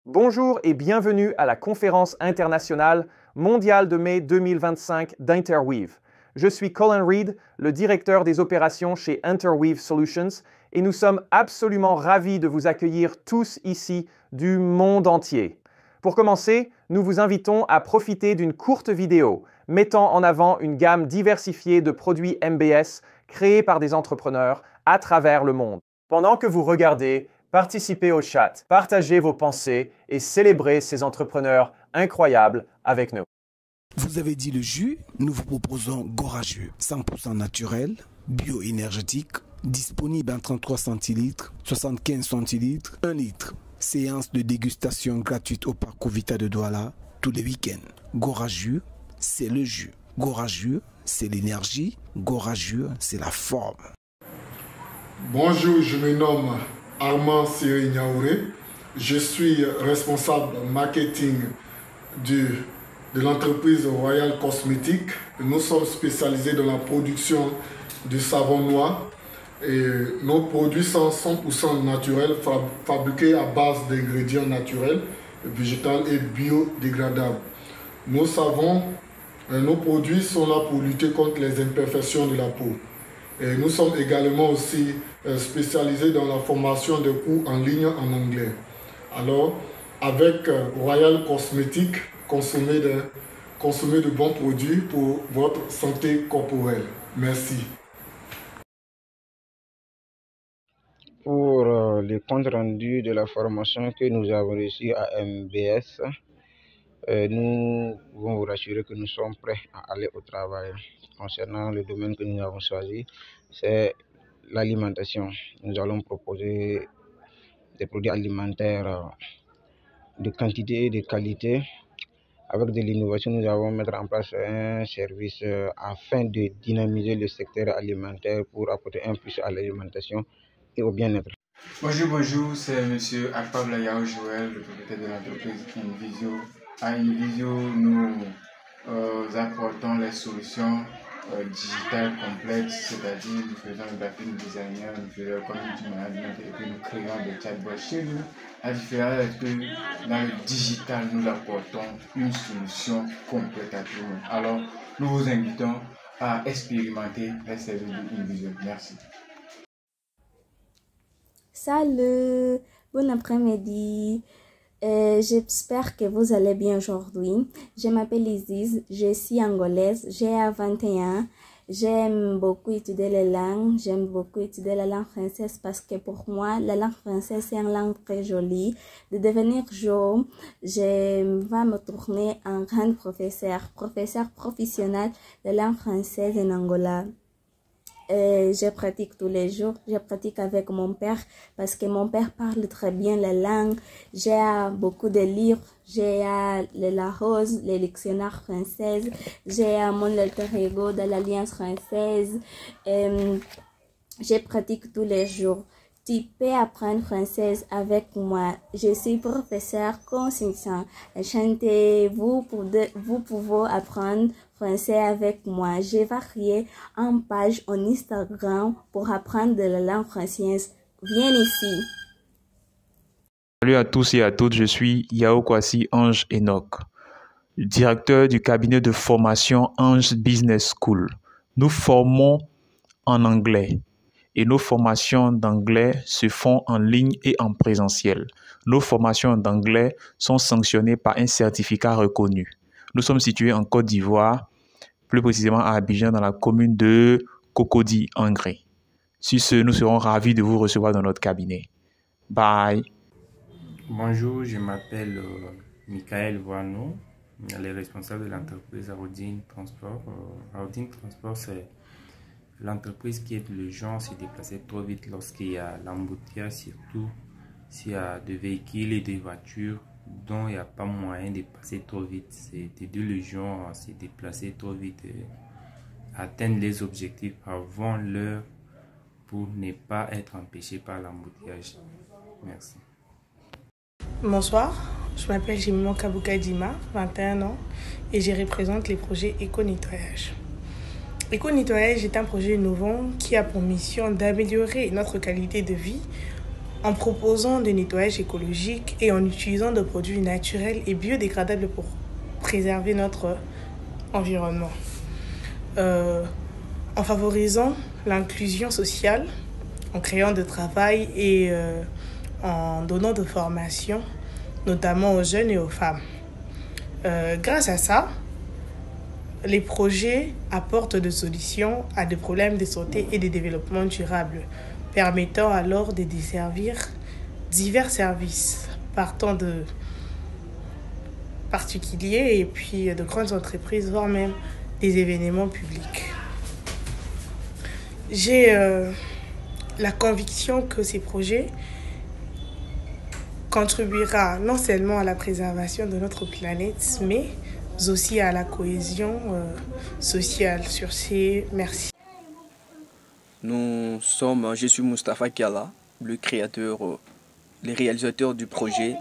Bonjour et bienvenue à la conférence internationale mondiale de mai 2025 d'Interweave. Je suis Colin Reed, le directeur des opérations chez Interweave Solutions, et nous sommes absolument ravis de vous accueillir tous ici du monde entier. Pour commencer, nous vous invitons à profiter d'une courte vidéo mettant en avant une gamme diversifiée de produits MBS créés par des entrepreneurs à travers le monde. Pendant que vous regardez, participez au chat, partagez vos pensées et célébrez ces entrepreneurs incroyables avec nous. Vous avez dit le jus, nous vous proposons Gora Jus, 100% naturel, bio-énergétique, disponible en 33 centilitres, 75 centilitres, 1 litre. Séance de dégustation gratuite au parc Vita de Douala tous les week-ends. Gora Jus, c'est le jus. Gora Jus, c'est l'énergie. Gora Jus, c'est la forme. Bonjour, je me nomme Armand Siri Niaouré. Je suis responsable marketing de l'entreprise Royal Cosmétique. Nous sommes spécialisés dans la production de savon noir. Et nos produits sont 100% naturels, fabriqués à base d'ingrédients naturels, végétaux et biodégradables. Nos savons, nos produits sont là pour lutter contre les imperfections de la peau. Et nous sommes également aussi spécialisés dans la formation de cours en ligne en anglais. Alors, avec Royal Cosmétique, consommez de bons produits pour votre santé corporelle. Merci. Pour le compte rendu de la formation que nous avons reçue à MBS, nous pouvons vous rassurer que nous sommes prêts à aller au travail. Concernant le domaine que nous avons choisi, c'est l'alimentation. Nous allons proposer des produits alimentaires de quantité et de qualité. Avec de l'innovation, nous allons mettre en place un service afin de dynamiser le secteur alimentaire pour apporter un plus à l'alimentation et au bien-être. Bonjour, c'est M. Akpabla Yao Joël, le propriétaire de l'entreprise Invisio. À Invisio, nous apportons les solutions digitales complexes, c'est-à-dire nous faisons le graphic designer, nous faisons le community management et puis nous créons des chatbots chez nous. La différence est que dans le digital, nous apportons une solution complète à tout le monde. Alors, nous vous invitons à expérimenter les services de Invisio. Merci. Salut, bon après-midi. J'espère que vous allez bien aujourd'hui. Je m'appelle Isis, je suis angolaise, j'ai 21 ans. J'aime beaucoup étudier les langues, j'aime beaucoup étudier la langue française parce que pour moi, la langue française c'est une langue très jolie. De devenir jour, je vais me tourner en grand professeur professionnel de langue française en Angola. Je pratique tous les jours, je pratique avec mon père parce que mon père parle très bien la langue. J'ai beaucoup de livres, j'ai le Larousse, le dictionnaire français, j'ai mon alter ego de l'Alliance française. Je pratique tous les jours. Tu peux apprendre français avec moi. Je suis professeur consistant. Enchantée, vous pouvez apprendre français avec moi. J'ai varié en page en Instagram pour apprendre de la langue française. Viens ici. Salut à tous et à toutes, je suis Yao Kwasi Ange Enoch, directeur du cabinet de formation Ange Business School. Nous formons en anglais. Et nos formations d'anglais se font en ligne et en présentiel. Nos formations d'anglais sont sanctionnées par un certificat reconnu. Nous sommes situés en Côte d'Ivoire, plus précisément à Abidjan, dans la commune de Cocody, Angré. Sur ce, nous serons ravis de vous recevoir dans notre cabinet. Bye. Bonjour, je m'appelle Michael Voano, le responsable de l'entreprise Audine Transport. Audine Transport, c'est l'entreprise qui aide les gens à se déplacer trop vite lorsqu'il y a l'embouteillage, surtout s'il y a des véhicules et des voitures dont il n'y a pas moyen de passer trop vite. C'est d'aider les gens à se déplacer trop vite et atteindre les objectifs avant l'heure pour ne pas être empêché par l'embouteillage. Merci. Bonsoir, je m'appelle Jimimo Kabuka Dima, 21 ans, et je représente les projets Éco-Nettoyage. Éco-Nettoyage est un projet innovant qui a pour mission d'améliorer notre qualité de vie en proposant des nettoyages écologiques et en utilisant des produits naturels et biodégradables pour préserver notre environnement. En favorisant l'inclusion sociale, en créant de travail et en donnant de formation, notamment aux jeunes et aux femmes. Grâce à ça, les projets apportent des solutions à des problèmes de santé et de développement durable, permettant alors de desservir divers services partant de particuliers et puis de grandes entreprises, voire même des événements publics. J'ai la conviction que ces projets contribuera non seulement à la préservation de notre planète, mais aussi à la cohésion sociale. Sur ces, merci. Je suis Moustapha Kiala, le réalisateur du projet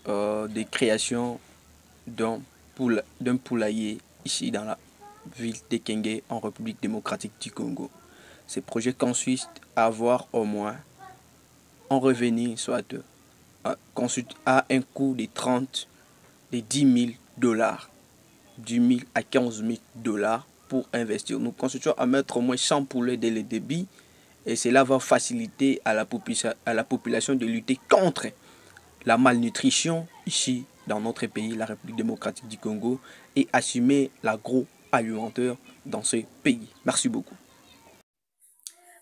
de création d'un poulailler ici dans la ville de Kenge en République démocratique du Congo. Ce projet consiste à avoir au moins un revenu soit à un coût de 10 000 $, 10 000 à 15 000 $ pour investir. Nous constituons à mettre au moins 100 poulets dès le début et cela va faciliter à la population de lutter contre la malnutrition ici dans notre pays, la République démocratique du Congo, et assumer l'agroalimentaire dans ce pays. Merci beaucoup.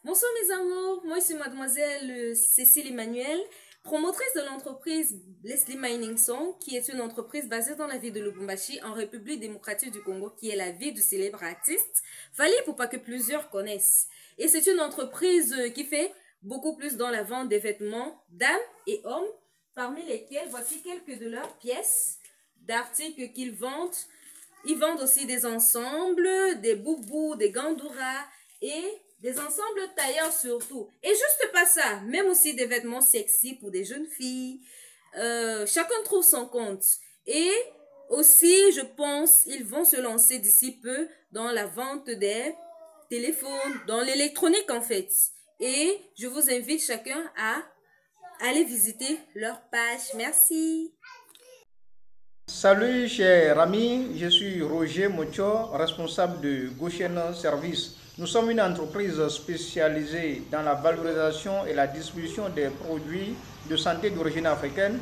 Bonsoir mes amours, moi je suis mademoiselle Cécile Emmanuel, promotrice de l'entreprise Leslie Mining Song, qui est une entreprise basée dans la ville de Lubumbashi, en République démocratique du Congo, qui est la ville du célèbre artiste Fally Ipupa que plusieurs connaissent. Et c'est une entreprise qui fait beaucoup plus dans la vente des vêtements dames et hommes, parmi lesquels voici quelques de leurs pièces d'articles qu'ils vendent. Ils vendent aussi des ensembles, des boubous, des gandouras et des ensembles tailleurs surtout. Et juste pas ça, même aussi des vêtements sexy pour des jeunes filles. Chacun trouve son compte. Et aussi, je pense, ils vont se lancer d'ici peu dans la vente des téléphones, dans l'électronique en fait. Et je vous invite chacun à aller visiter leur page. Merci. Salut chers amis, je suis Roger Mocho, responsable de Goshen Service. Nous sommes une entreprise spécialisée dans la valorisation et la distribution des produits de santé d'origine africaine.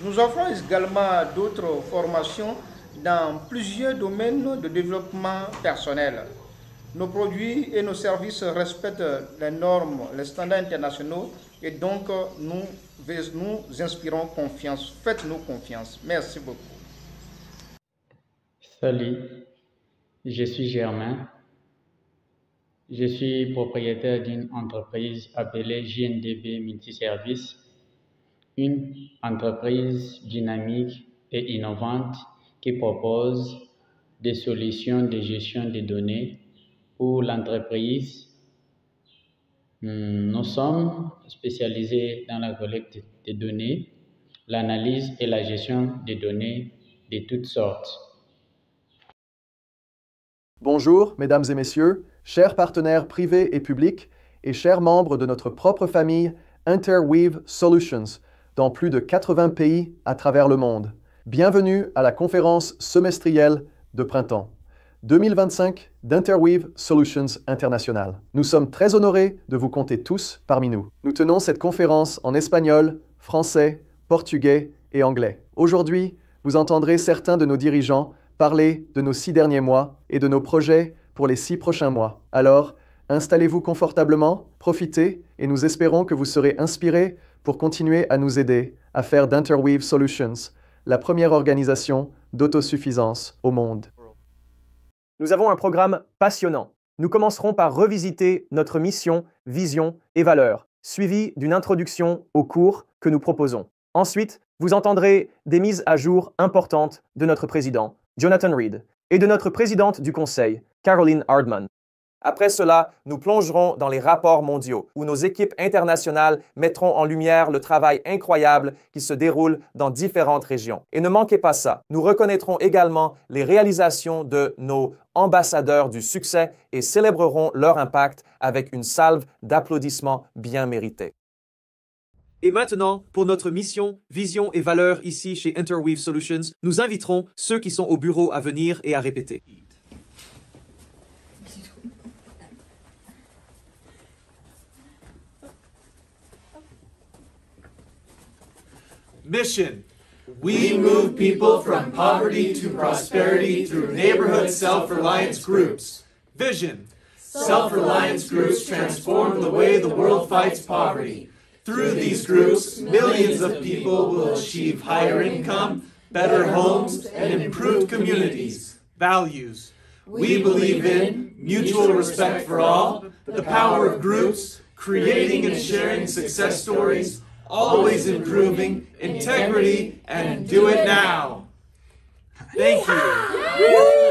Nous offrons également d'autres formations dans plusieurs domaines de développement personnel. Nos produits et nos services respectent les normes, les standards internationaux et donc nous inspirons confiance. Faites-nous confiance. Merci beaucoup. Salut, je suis Germain. Je suis propriétaire d'une entreprise appelée JNDB Multiservice, une entreprise dynamique et innovante qui propose des solutions de gestion des données pour l'entreprise. Nous sommes spécialisés dans la collecte des données, l'analyse et la gestion des données de toutes sortes. Bonjour, mesdames et messieurs, chers partenaires privés et publics et chers membres de notre propre famille Interweave Solutions dans plus de 80 pays à travers le monde. Bienvenue à la conférence semestrielle de printemps 2025 d'Interweave Solutions International. Nous sommes très honorés de vous compter tous parmi nous. Nous tenons cette conférence en espagnol, français, portugais et anglais. Aujourd'hui, vous entendrez certains de nos dirigeants parler de nos 6 derniers mois et de nos projets pour les 6 prochains mois. Alors, installez-vous confortablement, profitez et nous espérons que vous serez inspirés pour continuer à nous aider à faire d'Interweave Solutions la première organisation d'autosuffisance au monde. Nous avons un programme passionnant. Nous commencerons par revisiter notre mission, vision et valeurs, suivi d'une introduction au cours que nous proposons. Ensuite, vous entendrez des mises à jour importantes de notre président, Jonathan Reed, et de notre présidente du Conseil, Caroline Hardman. Après cela, nous plongerons dans les rapports mondiaux, où nos équipes internationales mettront en lumière le travail incroyable qui se déroule dans différentes régions. Et ne manquez pas ça, nous reconnaîtrons également les réalisations de nos ambassadeurs du succès et célébrerons leur impact avec une salve d'applaudissements bien méritée. Et maintenant, pour notre mission, vision et valeur ici chez Interweave Solutions, nous inviterons ceux qui sont au bureau à venir et à répéter. Mission. We move people from poverty to prosperity through neighborhood self-reliance groups. Vision. Self-reliance groups transform the way the world fights poverty. Through these groups, millions of people will achieve higher income, better homes, and improved communities. Values. We believe in mutual respect for all, the power of groups, creating and sharing success stories, always improving, integrity, and do it now. Thank you.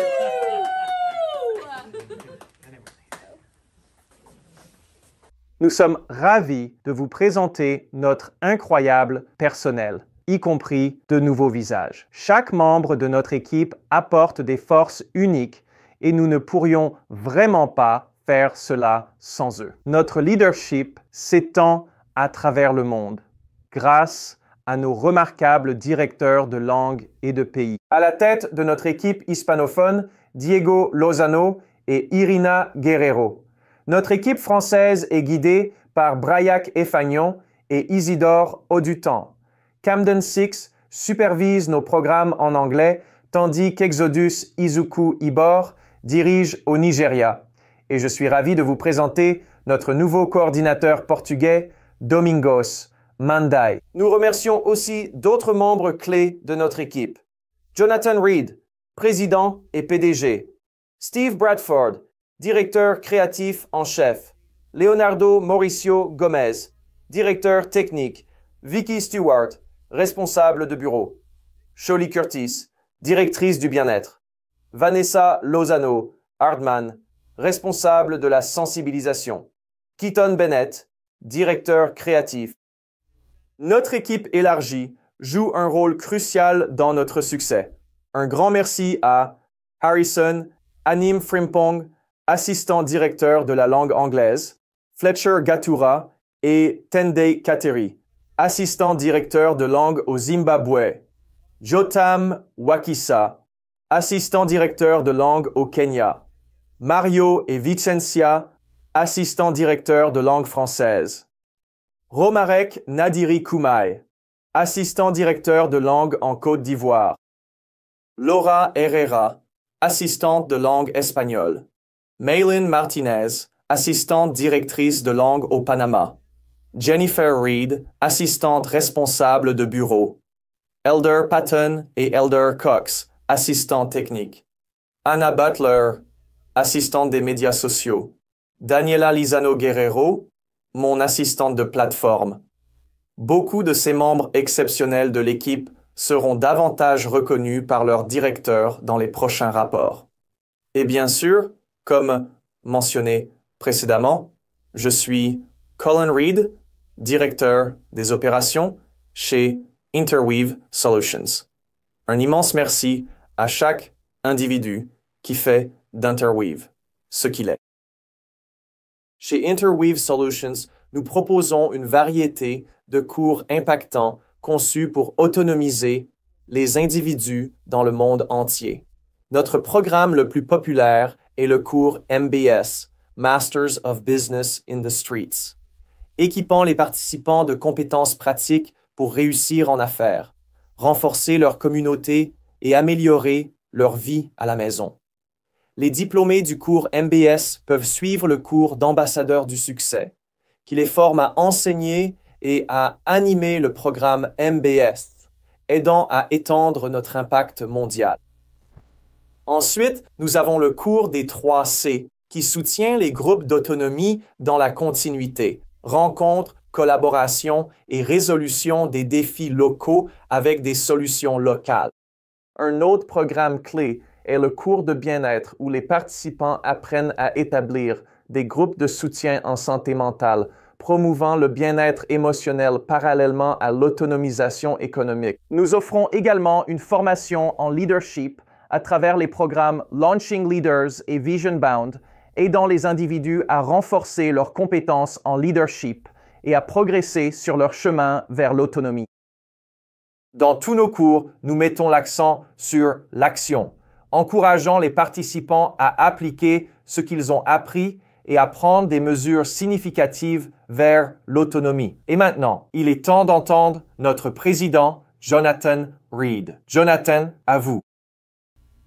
Nous sommes ravis de vous présenter notre incroyable personnel, y compris de nouveaux visages. Chaque membre de notre équipe apporte des forces uniques et nous ne pourrions vraiment pas faire cela sans eux. Notre leadership s'étend à travers le monde, grâce à nos remarquables directeurs de langue et de pays. À la tête de notre équipe hispanophone, Diego Lozano et Irina Guerrero. Notre équipe française est guidée par Braillac Effagnon et Isidore Audutan. Camden Six supervise nos programmes en anglais, tandis qu'Exodus Izuku Ibor dirige au Nigeria. Et je suis ravi de vous présenter notre nouveau coordinateur portugais, Domingos Mandai. Nous remercions aussi d'autres membres clés de notre équipe. Jonathan Reed, président et PDG. Steve Bradford, directeur créatif en chef. Leonardo Mauricio Gomez, directeur technique. Vicky Stewart, responsable de bureau. Shirley Curtis, directrice du bien-être. Vanessa Lozano Hardman, responsable de la sensibilisation. Keaton Bennett, directeur créatif. Notre équipe élargie joue un rôle crucial dans notre succès. Un grand merci à Harrison, Anim Frimpong, assistant directeur de la langue anglaise, Fletcher Gatura et Tende Kateri, assistant directeur de langue au Zimbabwe, Jotam Wakisa, assistant directeur de langue au Kenya, Mario et Vicencia, assistant directeur de langue française, Romarek Nadiri Koumai, assistant directeur de langue en Côte d'Ivoire, Laura Herrera, assistante de langue espagnole, Maylin Martinez, assistante directrice de langue au Panama. Jennifer Reed, assistante responsable de bureau. Elder Patton et Elder Cox, assistant technique. Anna Butler, assistante des médias sociaux. Daniela Lizano Guerrero, mon assistante de plateforme. Beaucoup de ces membres exceptionnels de l'équipe seront davantage reconnus par leur directeur dans les prochains rapports. Et bien sûr, comme mentionné précédemment, je suis Colin Reed, directeur des opérations chez Interweave Solutions. Un immense merci à chaque individu qui fait d'Interweave ce qu'il est. Chez Interweave Solutions, nous proposons une variété de cours impactants conçus pour autonomiser les individus dans le monde entier. Notre programme le plus populaire est le cours MBS, Masters of Business in the Streets, équipant les participants de compétences pratiques pour réussir en affaires, renforcer leur communauté et améliorer leur vie à la maison. Les diplômés du cours MBS peuvent suivre le cours d'ambassadeur du succès, qui les forme à enseigner et à animer le programme MBS, aidant à étendre notre impact mondial. Ensuite, nous avons le cours des 3 C, qui soutient les groupes d'autonomie dans la continuité, rencontre, collaboration et résolution des défis locaux avec des solutions locales. Un autre programme clé est le cours de bien-être où les participants apprennent à établir des groupes de soutien en santé mentale, promouvant le bien-être émotionnel parallèlement à l'autonomisation économique. Nous offrons également une formation en leadership à travers les programmes Launching Leaders et Vision Bound, aidant les individus à renforcer leurs compétences en leadership et à progresser sur leur chemin vers l'autonomie. Dans tous nos cours, nous mettons l'accent sur l'action, encourageant les participants à appliquer ce qu'ils ont appris et à prendre des mesures significatives vers l'autonomie. Et maintenant, il est temps d'entendre notre président, Jonathan Reed. Jonathan, à vous.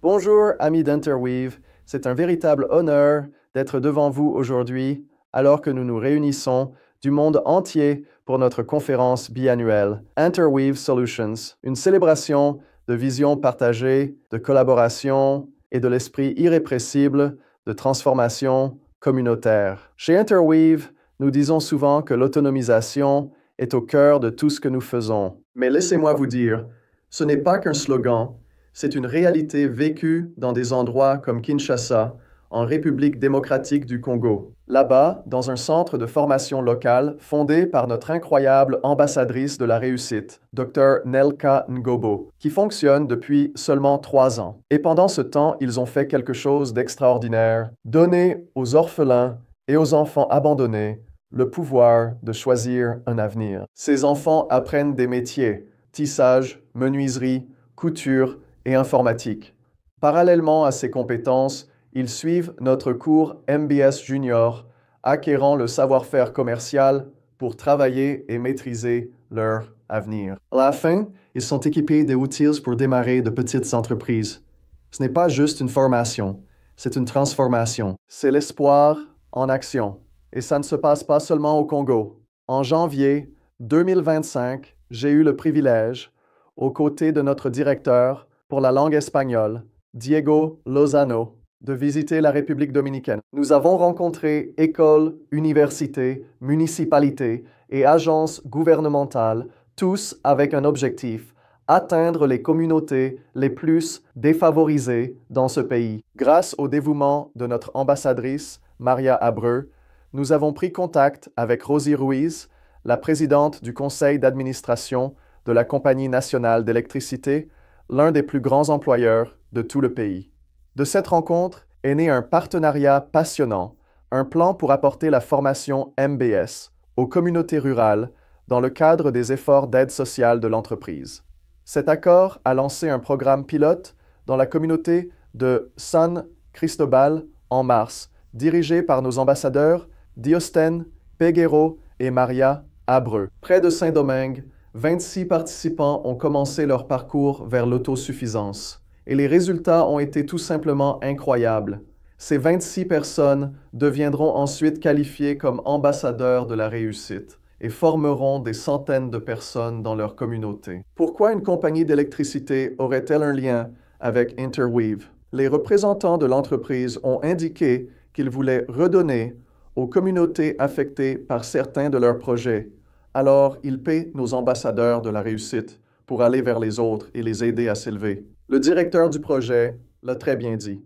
Bonjour, amis d'Interweave. C'est un véritable honneur d'être devant vous aujourd'hui alors que nous nous réunissons du monde entier pour notre conférence biannuelle Interweave Solutions, une célébration de vision partagée, de collaboration et de l'esprit irrépressible de transformation communautaire. Chez Interweave, nous disons souvent que l'autonomisation est au cœur de tout ce que nous faisons. Mais laissez-moi vous dire, ce n'est pas qu'un slogan, c'est une réalité vécue dans des endroits comme Kinshasa, en République démocratique du Congo. Là-bas, dans un centre de formation locale fondé par notre incroyable ambassadrice de la réussite, Dr Nelka Ngobo, qui fonctionne depuis seulement 3 ans. Et pendant ce temps, ils ont fait quelque chose d'extraordinaire, donner aux orphelins et aux enfants abandonnés le pouvoir de choisir un avenir. Ces enfants apprennent des métiers, tissage, menuiserie, couture et informatique. Parallèlement à ces compétences, ils suivent notre cours MBS Junior, acquérant le savoir-faire commercial pour travailler et maîtriser leur avenir. À la fin, ils sont équipés d'outils pour démarrer de petites entreprises. Ce n'est pas juste une formation, c'est une transformation. C'est l'espoir en action. Et ça ne se passe pas seulement au Congo. En janvier 2025, j'ai eu le privilège, aux côtés de notre directeur pour la langue espagnole, Diego Lozano, de visiter la République dominicaine. Nous avons rencontré écoles, universités, municipalités et agences gouvernementales, tous avec un objectif, atteindre les communautés les plus défavorisées dans ce pays. Grâce au dévouement de notre ambassadrice, Maria Abreu, nous avons pris contact avec Rosie Ruiz, la présidente du conseil d'administration de la Compagnie nationale d'électricité, l'un des plus grands employeurs de tout le pays. De cette rencontre est né un partenariat passionnant, un plan pour apporter la formation MBS aux communautés rurales dans le cadre des efforts d'aide sociale de l'entreprise. Cet accord a lancé un programme pilote dans la communauté de San Cristobal en mars, dirigé par nos ambassadeurs Diostène Peguero et Maria Abreu. Près de Saint-Domingue, 26 participants ont commencé leur parcours vers l'autosuffisance. Et les résultats ont été tout simplement incroyables. Ces 26 personnes deviendront ensuite qualifiées comme ambassadeurs de la réussite et formeront des centaines de personnes dans leur communauté. Pourquoi une compagnie d'électricité aurait-elle un lien avec Interweave? Les représentants de l'entreprise ont indiqué qu'ils voulaient redonner aux communautés affectées par certains de leurs projets. Alors, ils paient nos ambassadeurs de la réussite pour aller vers les autres et les aider à s'élever. Le directeur du projet l'a très bien dit.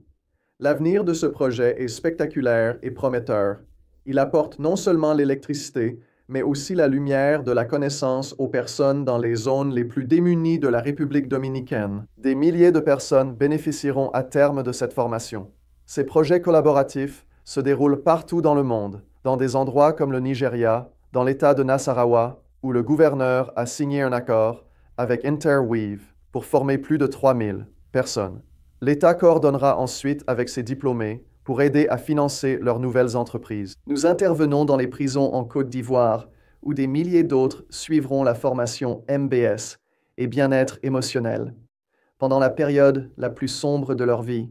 L'avenir de ce projet est spectaculaire et prometteur. Il apporte non seulement l'électricité, mais aussi la lumière de la connaissance aux personnes dans les zones les plus démunies de la République dominicaine. Des milliers de personnes bénéficieront à terme de cette formation. Ces projets collaboratifs se déroulent partout dans le monde, dans des endroits comme le Nigeria, dans l'État de Nasarawa, où le gouverneur a signé un accord avec Interweave pour former plus de 3000 personnes. L'État coordonnera ensuite avec ses diplômés pour aider à financer leurs nouvelles entreprises. Nous intervenons dans les prisons en Côte d'Ivoire, où des milliers d'autres suivront la formation MBS et bien-être émotionnel. Pendant la période la plus sombre de leur vie,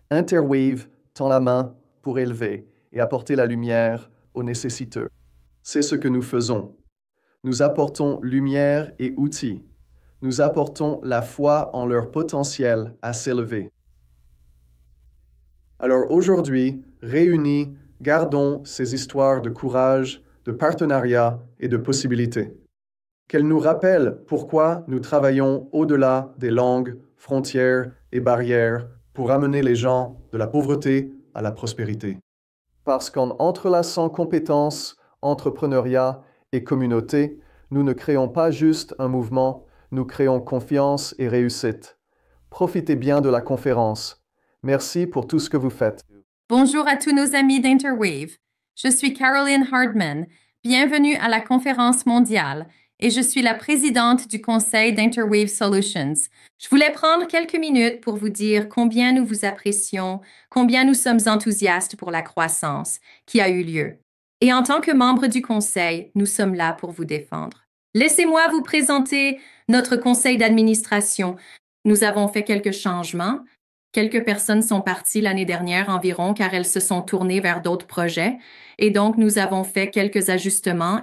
Interweave tend la main pour élever et apporter la lumière aux nécessiteux. C'est ce que nous faisons. Nous apportons lumière et outils. Nous apportons la foi en leur potentiel à s'élever. Alors aujourd'hui, réunis, gardons ces histoires de courage, de partenariat et de possibilités. Qu'elles nous rappellent pourquoi nous travaillons au-delà des langues, frontières et barrières pour amener les gens de la pauvreté à la prospérité. Parce qu'en entrelaçant compétences, entrepreneuriat et communauté, nous ne créons pas juste un mouvement, nous créons confiance et réussite. Profitez bien de la conférence. Merci pour tout ce que vous faites. Bonjour à tous nos amis d'Interweave. Je suis Caroline Hardman, Bienvenue à la conférence mondiale et je suis la présidente du conseil d'Interweave Solutions. Je voulais prendre quelques minutes pour vous dire combien nous vous apprécions, combien nous sommes enthousiastes pour la croissance qui a eu lieu. Et en tant que membre du conseil, nous sommes là pour vous défendre. Laissez-moi vous présenter notre conseil d'administration. Nous avons fait quelques changements. Quelques personnes sont parties l'année dernière environ car elles se sont tournées vers d'autres projets. Et donc, nous avons fait quelques ajustements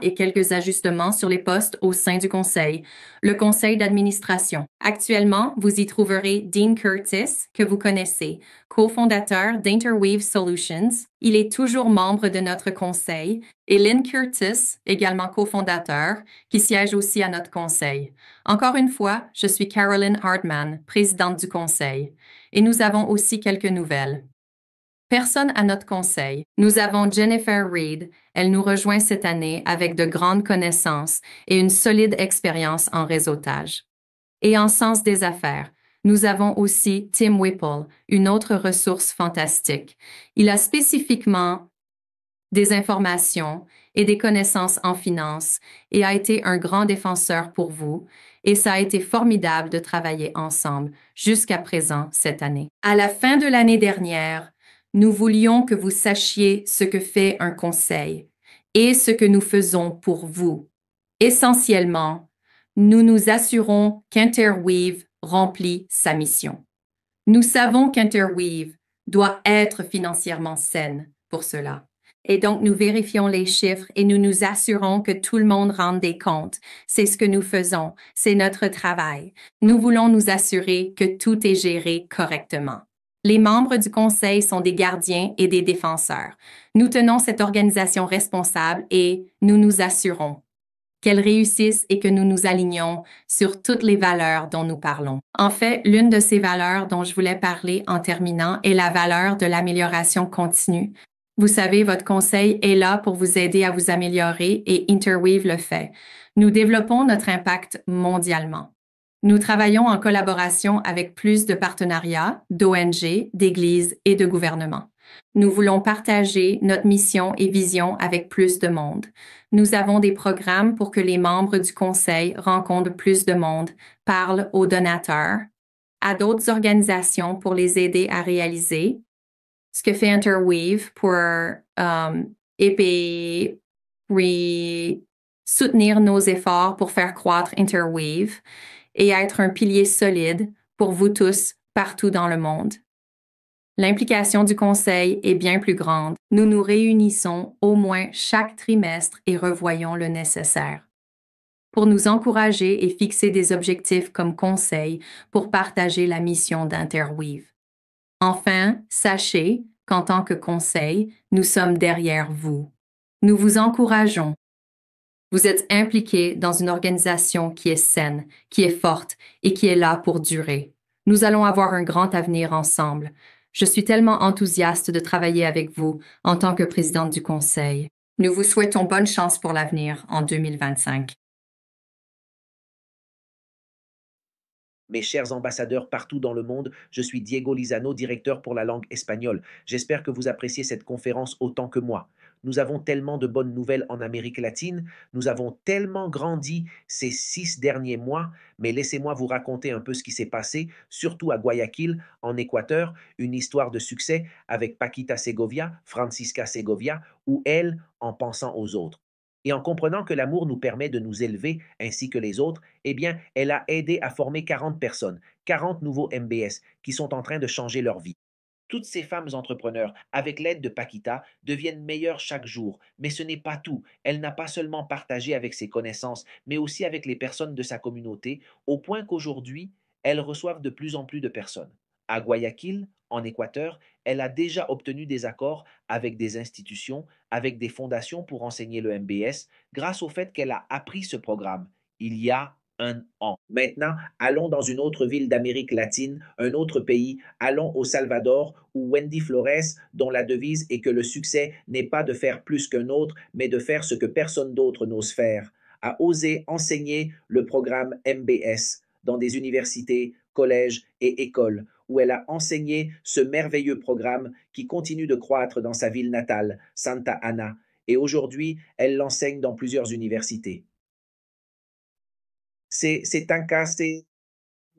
sur les postes au sein du conseil. Le conseil d'administration. Actuellement, vous y trouverez Dean Curtis, que vous connaissez, cofondateur d'Interweave Solutions. Il est toujours membre de notre conseil. Et Lynn Curtis, également cofondateur, qui siège aussi à notre conseil. Encore une fois, je suis Carolyn Hardman, présidente du conseil. Et nous avons aussi quelques nouvelles. Personne à notre conseil. Nous avons Jennifer Reed. Elle nous rejoint cette année avec de grandes connaissances et une solide expérience en réseautage. Et en sens des affaires, nous avons aussi Tim Whipple, une autre ressource fantastique. Il a spécifiquement des informations et des connaissances en finance et a été un grand défenseur pour vous. Et ça a été formidable de travailler ensemble jusqu'à présent cette année. À la fin de l'année dernière, nous voulions que vous sachiez ce que fait un conseil et ce que nous faisons pour vous. Essentiellement, nous nous assurons qu'Interweave remplit sa mission. Nous savons qu'Interweave doit être financièrement saine pour cela. Et donc, nous vérifions les chiffres et nous nous assurons que tout le monde rende des comptes. C'est ce que nous faisons. C'est notre travail. Nous voulons nous assurer que tout est géré correctement. Les membres du conseil sont des gardiens et des défenseurs. Nous tenons cette organisation responsable et nous nous assurons qu'elle réussisse et que nous nous alignons sur toutes les valeurs dont nous parlons. En fait, l'une de ces valeurs dont je voulais parler en terminant est la valeur de l'amélioration continue. Vous savez, votre conseil est là pour vous aider à vous améliorer et Interweave le fait. Nous développons notre impact mondialement. Nous travaillons en collaboration avec plus de partenariats, d'ONG, d'églises et de gouvernements. Nous voulons partager notre mission et vision avec plus de monde. Nous avons des programmes pour que les membres du conseil rencontrent plus de monde, parlent aux donateurs, à d'autres organisations pour les aider à réaliser ce que fait Interweave pour soutenir nos efforts pour faire croître Interweave et être un pilier solide pour vous tous partout dans le monde. L'implication du conseil est bien plus grande. Nous nous réunissons au moins chaque trimestre et revoyons le nécessaire pour nous encourager et fixer des objectifs comme conseil pour partager la mission d'Interweave. Enfin, sachez qu'en tant que conseil, nous sommes derrière vous. Nous vous encourageons. Vous êtes impliqués dans une organisation qui est saine, qui est forte et qui est là pour durer. Nous allons avoir un grand avenir ensemble. Je suis tellement enthousiaste de travailler avec vous en tant que présidente du conseil. Nous vous souhaitons bonne chance pour l'avenir en 2025. Mes chers ambassadeurs partout dans le monde, je suis Diego Lizano, directeur pour la langue espagnole. J'espère que vous appréciez cette conférence autant que moi. Nous avons tellement de bonnes nouvelles en Amérique latine, nous avons tellement grandi ces 6 derniers mois, mais laissez-moi vous raconter un peu ce qui s'est passé, surtout à Guayaquil, en Équateur, une histoire de succès avec Paquita Segovia, Francisca Segovia, ou elle en pensant aux autres. Et en comprenant que l'amour nous permet de nous élever ainsi que les autres, eh bien, elle a aidé à former 40 personnes, 40 nouveaux MBS qui sont en train de changer leur vie. Toutes ces femmes entrepreneurs, avec l'aide de Paquita, deviennent meilleures chaque jour. Mais ce n'est pas tout. Elle n'a pas seulement partagé avec ses connaissances, mais aussi avec les personnes de sa communauté, au point qu'aujourd'hui, elles reçoivent de plus en plus de personnes. À Guayaquil, en Équateur, elle a déjà obtenu des accords avec des institutions, avec des fondations pour enseigner le MBS, grâce au fait qu'elle a appris ce programme il y a 1 an. Maintenant, allons dans une autre ville d'Amérique latine, un autre pays, allons au Salvador, où Wendy Flores, dont la devise est que le succès n'est pas de faire plus qu'un autre, mais de faire ce que personne d'autre n'ose faire, a osé enseigner le programme MBS dans des universités, collèges et écoles, où elle a enseigné ce merveilleux programme qui continue de croître dans sa ville natale, Santa Ana, et aujourd'hui, elle l'enseigne dans plusieurs universités. C'est un cas, c'est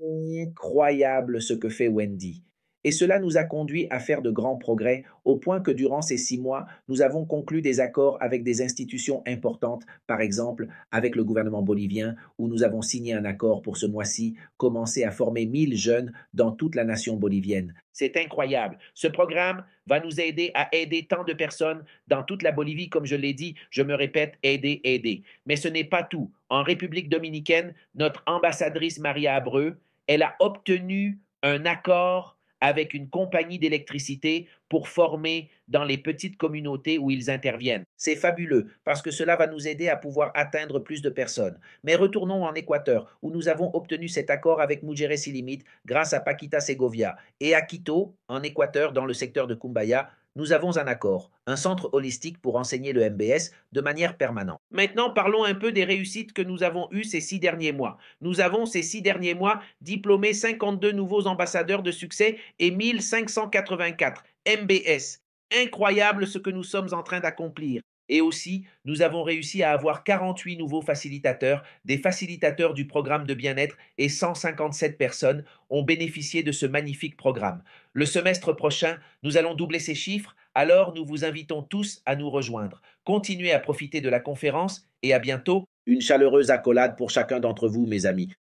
incroyable ce que fait Wendy. Et cela nous a conduit à faire de grands progrès, au point que durant ces 6 mois, nous avons conclu des accords avec des institutions importantes, par exemple avec le gouvernement bolivien, où nous avons signé un accord pour ce mois-ci, commencer à former 1000 jeunes dans toute la nation bolivienne. C'est incroyable. Ce programme va nous aider à aider tant de personnes dans toute la Bolivie, comme je l'ai dit, je me répète, aider, aider. Mais ce n'est pas tout. En République dominicaine, notre ambassadrice Maria Abreu, elle a obtenu un accord avec une compagnie d'électricité pour former dans les petites communautés où ils interviennent. C'est fabuleux parce que cela va nous aider à pouvoir atteindre plus de personnes. Mais retournons en Équateur où nous avons obtenu cet accord avec Mujeres Sin Límites grâce à Paquita Segovia. Et à Quito, en Équateur, dans le secteur de Cumbaya, nous avons un accord, un centre holistique pour enseigner le MBS de manière permanente. Maintenant, parlons un peu des réussites que nous avons eues ces 6 derniers mois. Nous avons ces 6 derniers mois diplômé 52 nouveaux ambassadeurs de succès et 1584 MBS. Incroyable ce que nous sommes en train d'accomplir. Et aussi, nous avons réussi à avoir 48 nouveaux facilitateurs, des facilitateurs du programme de bien-être et 157 personnes ont bénéficié de ce magnifique programme. Le semestre prochain, nous allons doubler ces chiffres, alors nous vous invitons tous à nous rejoindre. Continuez à profiter de la conférence et à bientôt. Une chaleureuse accolade pour chacun d'entre vous, mes amis.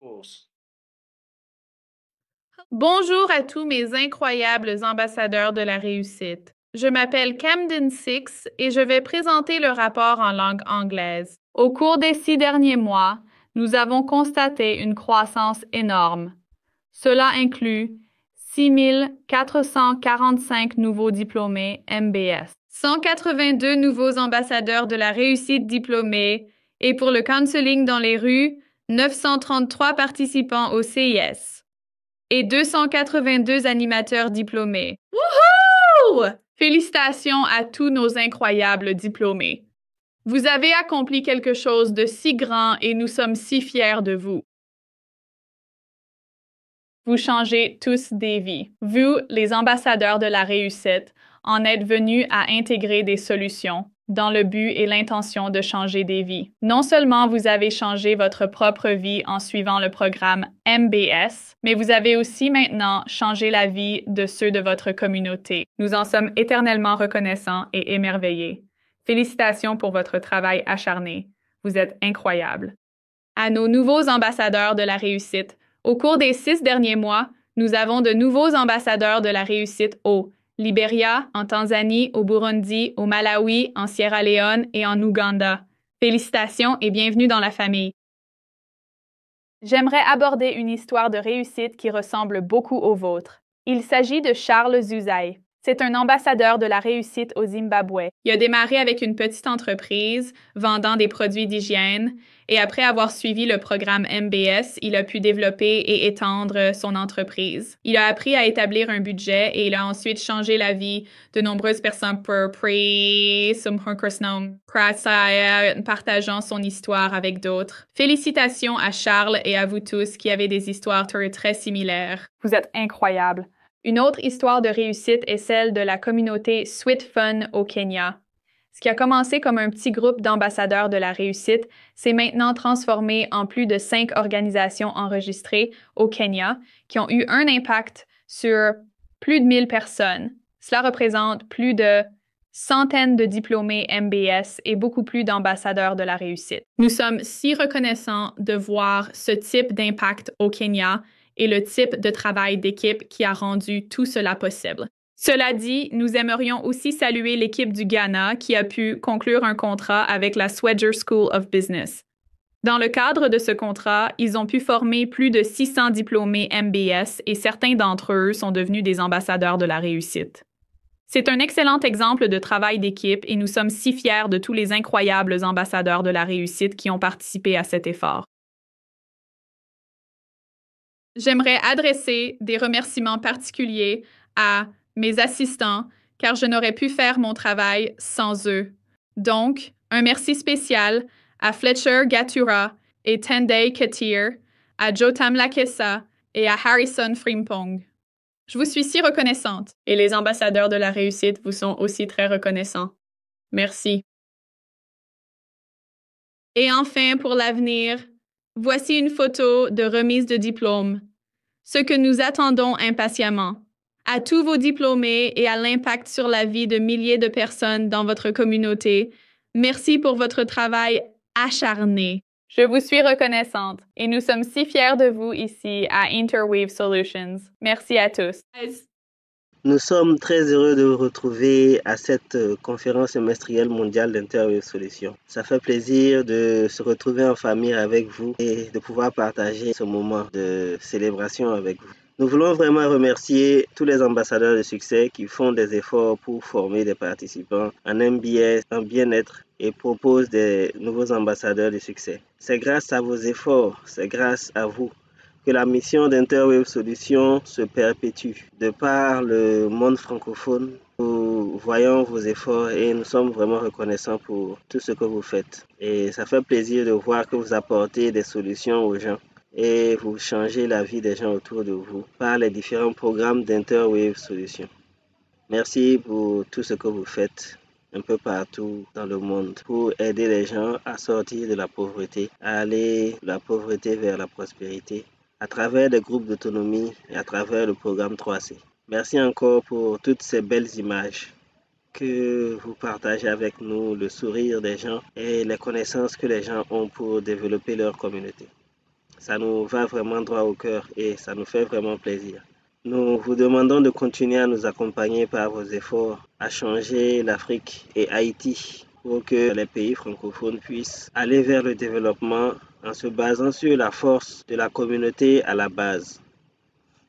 Bonjour à tous mes incroyables ambassadeurs de la réussite. Je m'appelle Camden Six et je vais présenter le rapport en langue anglaise. Au cours des 6 derniers mois, nous avons constaté une croissance énorme. Cela inclut 6 445 nouveaux diplômés MBS, 182 nouveaux ambassadeurs de la réussite diplômés et pour le counseling dans les rues, 933 participants au CIS et 282 animateurs diplômés. Wouhou! Félicitations à tous nos incroyables diplômés. Vous avez accompli quelque chose de si grand et nous sommes si fiers de vous. Vous changez tous des vies. Vous, les ambassadeurs de la réussite, en êtes venus à intégrer des solutions dans le but et l'intention de changer des vies. Non seulement vous avez changé votre propre vie en suivant le programme MBS, mais vous avez aussi maintenant changé la vie de ceux de votre communauté. Nous en sommes éternellement reconnaissants et émerveillés. Félicitations pour votre travail acharné. Vous êtes incroyables. À nos nouveaux ambassadeurs de la réussite, au cours des 6 derniers mois, nous avons de nouveaux ambassadeurs de la réussite au Libéria, en Tanzanie, au Burundi, au Malawi, en Sierra Leone et en Ouganda. Félicitations et bienvenue dans la famille. J'aimerais aborder une histoire de réussite qui ressemble beaucoup au vôtre. Il s'agit de Charles Zuzai. C'est un ambassadeur de la réussite au Zimbabwe. Il a démarré avec une petite entreprise vendant des produits d'hygiène et après avoir suivi le programme MBS, il a pu développer et étendre son entreprise. Il a appris à établir un budget et il a ensuite changé la vie de nombreuses personnes partageant son histoire avec d'autres. Félicitations à Charles et à vous tous qui avez des histoires très similaires. Vous êtes incroyables. Une autre histoire de réussite est celle de la communauté Sweet Fun au Kenya. Ce qui a commencé comme un petit groupe d'ambassadeurs de la réussite s'est maintenant transformé en plus de 5 organisations enregistrées au Kenya qui ont eu un impact sur plus de 1000 personnes. Cela représente plus de centaines de diplômés MBS et beaucoup plus d'ambassadeurs de la réussite. Nous sommes si reconnaissants de voir ce type d'impact au Kenya et le type de travail d'équipe qui a rendu tout cela possible. Cela dit, nous aimerions aussi saluer l'équipe du Ghana qui a pu conclure un contrat avec la Swedger School of Business. Dans le cadre de ce contrat, ils ont pu former plus de 600 diplômés MBS et certains d'entre eux sont devenus des ambassadeurs de la réussite. C'est un excellent exemple de travail d'équipe et nous sommes si fiers de tous les incroyables ambassadeurs de la réussite qui ont participé à cet effort. J'aimerais adresser des remerciements particuliers à mes assistants, car je n'aurais pu faire mon travail sans eux. Donc, un merci spécial à Fletcher Gatura et Tendai Katir, à Jotam Lakessa et à Harrison Frimpong. Je vous suis si reconnaissante et les ambassadeurs de la réussite vous sont aussi très reconnaissants. Merci. Et enfin, pour l'avenir, voici une photo de remise de diplôme, ce que nous attendons impatiemment. À tous vos diplômés et à l'impact sur la vie de milliers de personnes dans votre communauté, merci pour votre travail acharné. Je vous suis reconnaissante et nous sommes si fiers de vous ici à Interweave Solutions. Merci à tous. Nous sommes très heureux de vous retrouver à cette conférence semestrielle mondiale d'Interweave Solutions. Ça fait plaisir de se retrouver en famille avec vous et de pouvoir partager ce moment de célébration avec vous. Nous voulons vraiment remercier tous les ambassadeurs de succès qui font des efforts pour former des participants en MBS, en bien-être et proposent des nouveaux ambassadeurs de succès. C'est grâce à vos efforts, c'est grâce à vous que la mission d'Interweave Solutions se perpétue. De par le monde francophone, nous voyons vos efforts et nous sommes vraiment reconnaissants pour tout ce que vous faites. Et ça fait plaisir de voir que vous apportez des solutions aux gens et vous changez la vie des gens autour de vous par les différents programmes d'Interweave Solutions. Merci pour tout ce que vous faites un peu partout dans le monde pour aider les gens à sortir de la pauvreté, à aller de la pauvreté vers la prospérité à travers des groupes d'autonomie et à travers le programme 3C. Merci encore pour toutes ces belles images que vous partagez avec nous, le sourire des gens et les connaissances que les gens ont pour développer leur communauté. Ça nous va vraiment droit au cœur et ça nous fait vraiment plaisir. Nous vous demandons de continuer à nous accompagner par vos efforts à changer l'Afrique et Haïti pour que les pays francophones puissent aller vers le développement en se basant sur la force de la communauté à la base.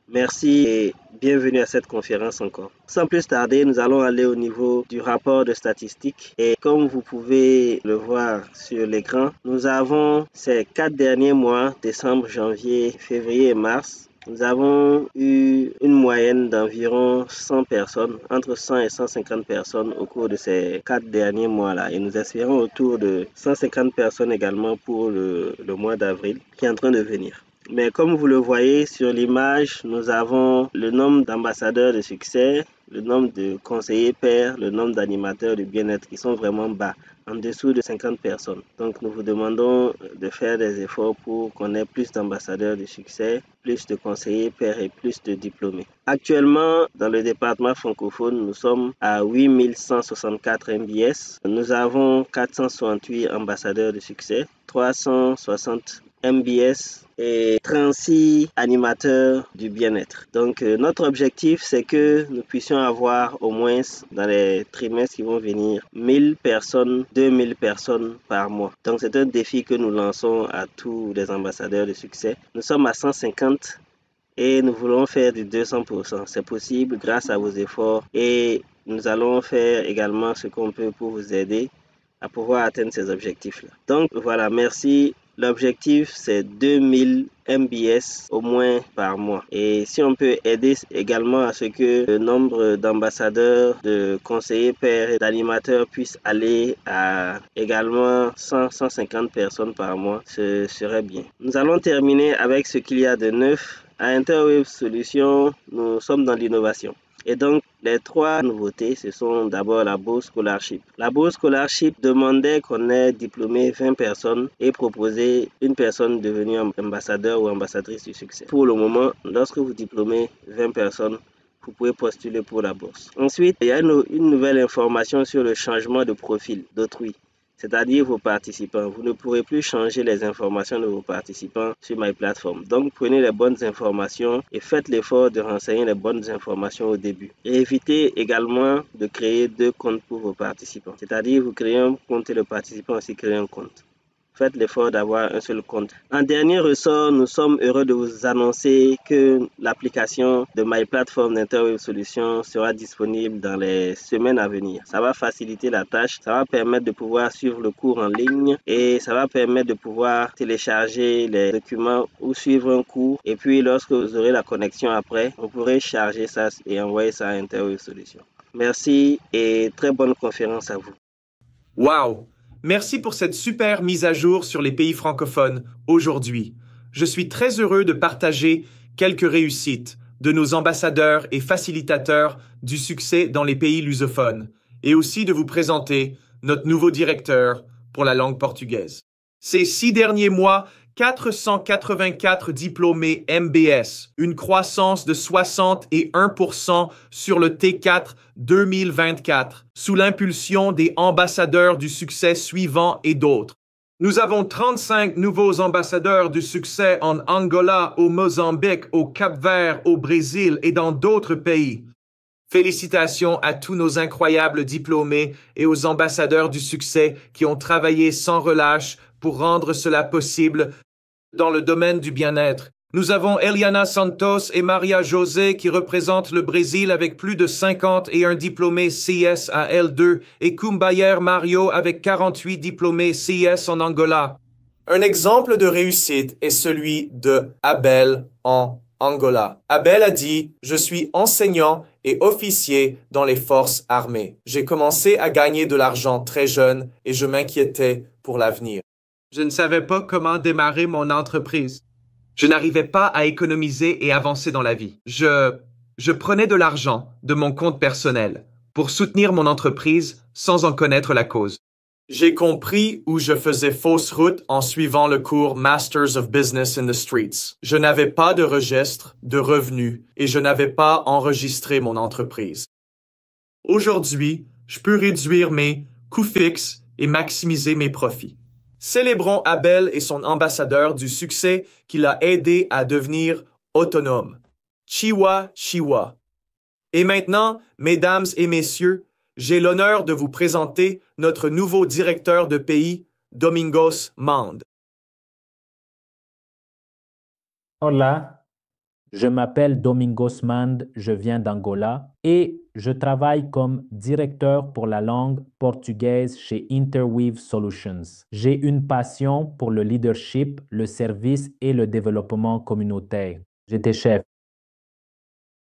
Merci et bienvenue à cette conférence encore. Sans plus tarder, nous allons aller au niveau du rapport de statistiques. Et comme vous pouvez le voir sur l'écran, nous avons ces 4 derniers mois, décembre, janvier, février et mars. Nous avons eu une moyenne d'environ 100 personnes, entre 100 et 150 personnes au cours de ces 4 derniers mois-là. Et nous espérons autour de 150 personnes également pour le mois d'avril qui est en train de venir. Mais comme vous le voyez sur l'image, nous avons le nombre d'ambassadeurs de succès, le nombre de conseillers pairs, le nombre d'animateurs de bien-être qui sont vraiment bas, en dessous de 50 personnes. Donc nous vous demandons de faire des efforts pour qu'on ait plus d'ambassadeurs de succès, plus de conseillers pairs et plus de diplômés. Actuellement, dans le département francophone, nous sommes à 8164 MBS. Nous avons 468 ambassadeurs de succès, 360 MBS et 36 animateurs du bien-être. Donc notre objectif, c'est que nous puissions avoir au moins dans les trimestres qui vont venir 1000 personnes, 2000 personnes par mois. Donc c'est un défi que nous lançons à tous les ambassadeurs de succès. Nous sommes à 150 et nous voulons faire du 200%. C'est possible grâce à vos efforts et nous allons faire également ce qu'on peut pour vous aider à pouvoir atteindre ces objectifs-là. Donc voilà, merci. L'objectif, c'est 2000 MBS au moins par mois. Et si on peut aider également à ce que le nombre d'ambassadeurs, de conseillers pairs et d'animateurs puisse aller à également 100-150 personnes par mois, ce serait bien. Nous allons terminer avec ce qu'il y a de neuf. À Interweave Solutions, nous sommes dans l'innovation. Et donc, les 3 nouveautés, ce sont d'abord la bourse scholarship. La bourse scholarship demandait qu'on ait diplômé 20 personnes et proposé une personne devenue ambassadeur ou ambassadrice du succès. Pour le moment, lorsque vous diplômez 20 personnes, vous pouvez postuler pour la bourse. Ensuite, il y a une nouvelle information sur le changement de profil d'autrui, c'est-à-dire vos participants. Vous ne pourrez plus changer les informations de vos participants sur MyPlatform. Donc, prenez les bonnes informations et faites l'effort de renseigner les bonnes informations au début. Et évitez également de créer 2 comptes pour vos participants. C'est-à-dire, vous créez un compte et le participant aussi crée un compte. Faites l'effort d'avoir un seul compte. En dernier ressort, nous sommes heureux de vous annoncer que l'application de MyPlatform d'Interweave Solutions sera disponible dans les semaines à venir. Ça va faciliter la tâche, ça va permettre de pouvoir suivre le cours en ligne et ça va permettre de pouvoir télécharger les documents ou suivre un cours. Et puis, lorsque vous aurez la connexion après, vous pourrez charger ça et envoyer ça à Interweave Solutions. Merci et très bonne conférence à vous. Wow! Merci pour cette super mise à jour sur les pays francophones aujourd'hui. Je suis très heureux de partager quelques réussites de nos ambassadeurs et facilitateurs du succès dans les pays lusophones et aussi de vous présenter notre nouveau directeur pour la langue portugaise. Ces 6 derniers mois, 484 diplômés MBS, une croissance de 61% sur le T4 2024, sous l'impulsion des ambassadeurs du succès suivants et d'autres. Nous avons 35 nouveaux ambassadeurs du succès en Angola, au Mozambique, au Cap-Vert, au Brésil et dans d'autres pays. Félicitations à tous nos incroyables diplômés et aux ambassadeurs du succès qui ont travaillé sans relâche pour rendre cela possible dans le domaine du bien-être. Nous avons Eliana Santos et Maria José qui représentent le Brésil avec plus de 51 diplômés CS à L2 et Kumbayer Mario avec 48 diplômés CS en Angola. Un exemple de réussite est celui de Abel en Angola. Abel a dit « Je suis enseignant et officier dans les forces armées. J'ai commencé à gagner de l'argent très jeune et je m'inquiétais pour l'avenir. Je ne savais pas comment démarrer mon entreprise. Je n'arrivais pas à économiser et avancer dans la vie. Je prenais de l'argent de mon compte personnel pour soutenir mon entreprise sans en connaître la cause. J'ai compris où je faisais fausse route en suivant le cours Masters of Business in the Streets. Je n'avais pas de registre de revenus et je n'avais pas enregistré mon entreprise. Aujourd'hui, je peux réduire mes coûts fixes et maximiser mes profits. Célébrons Abel et son ambassadeur du succès qui l'a aidé à devenir autonome. Chiwa Chiwa. Et maintenant, mesdames et messieurs, j'ai l'honneur de vous présenter notre nouveau directeur de pays, Domingos Mande. Hola, je m'appelle Domingos Mande, je viens d'Angola et je travaille comme directeur pour la langue portugaise chez Interweave Solutions. J'ai une passion pour le leadership, le service et le développement communautaire. J'étais chef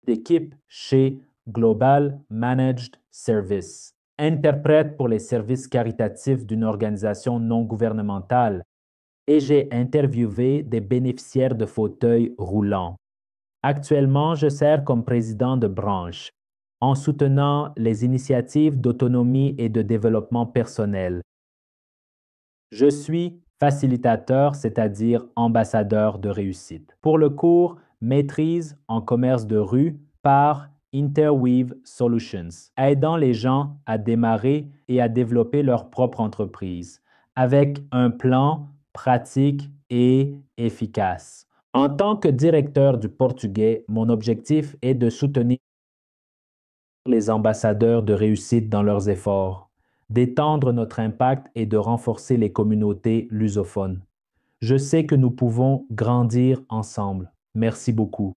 d'équipe chez Global Managed Service, interprète pour les services caritatifs d'une organisation non gouvernementale et j'ai interviewé des bénéficiaires de fauteuils roulants. Actuellement, je sers comme président de branche en soutenant les initiatives d'autonomie et de développement personnel. Je suis facilitateur, c'est-à-dire ambassadeur de réussite. Pour le cours Maîtrise en commerce de rue par Interweave Solutions, aidant les gens à démarrer et à développer leur propre entreprise avec un plan pratique et efficace. En tant que directeur du portugais, mon objectif est de soutenir les ambassadeurs de réussite dans leurs efforts, d'étendre notre impact et de renforcer les communautés lusophones. Je sais que nous pouvons grandir ensemble. Merci beaucoup.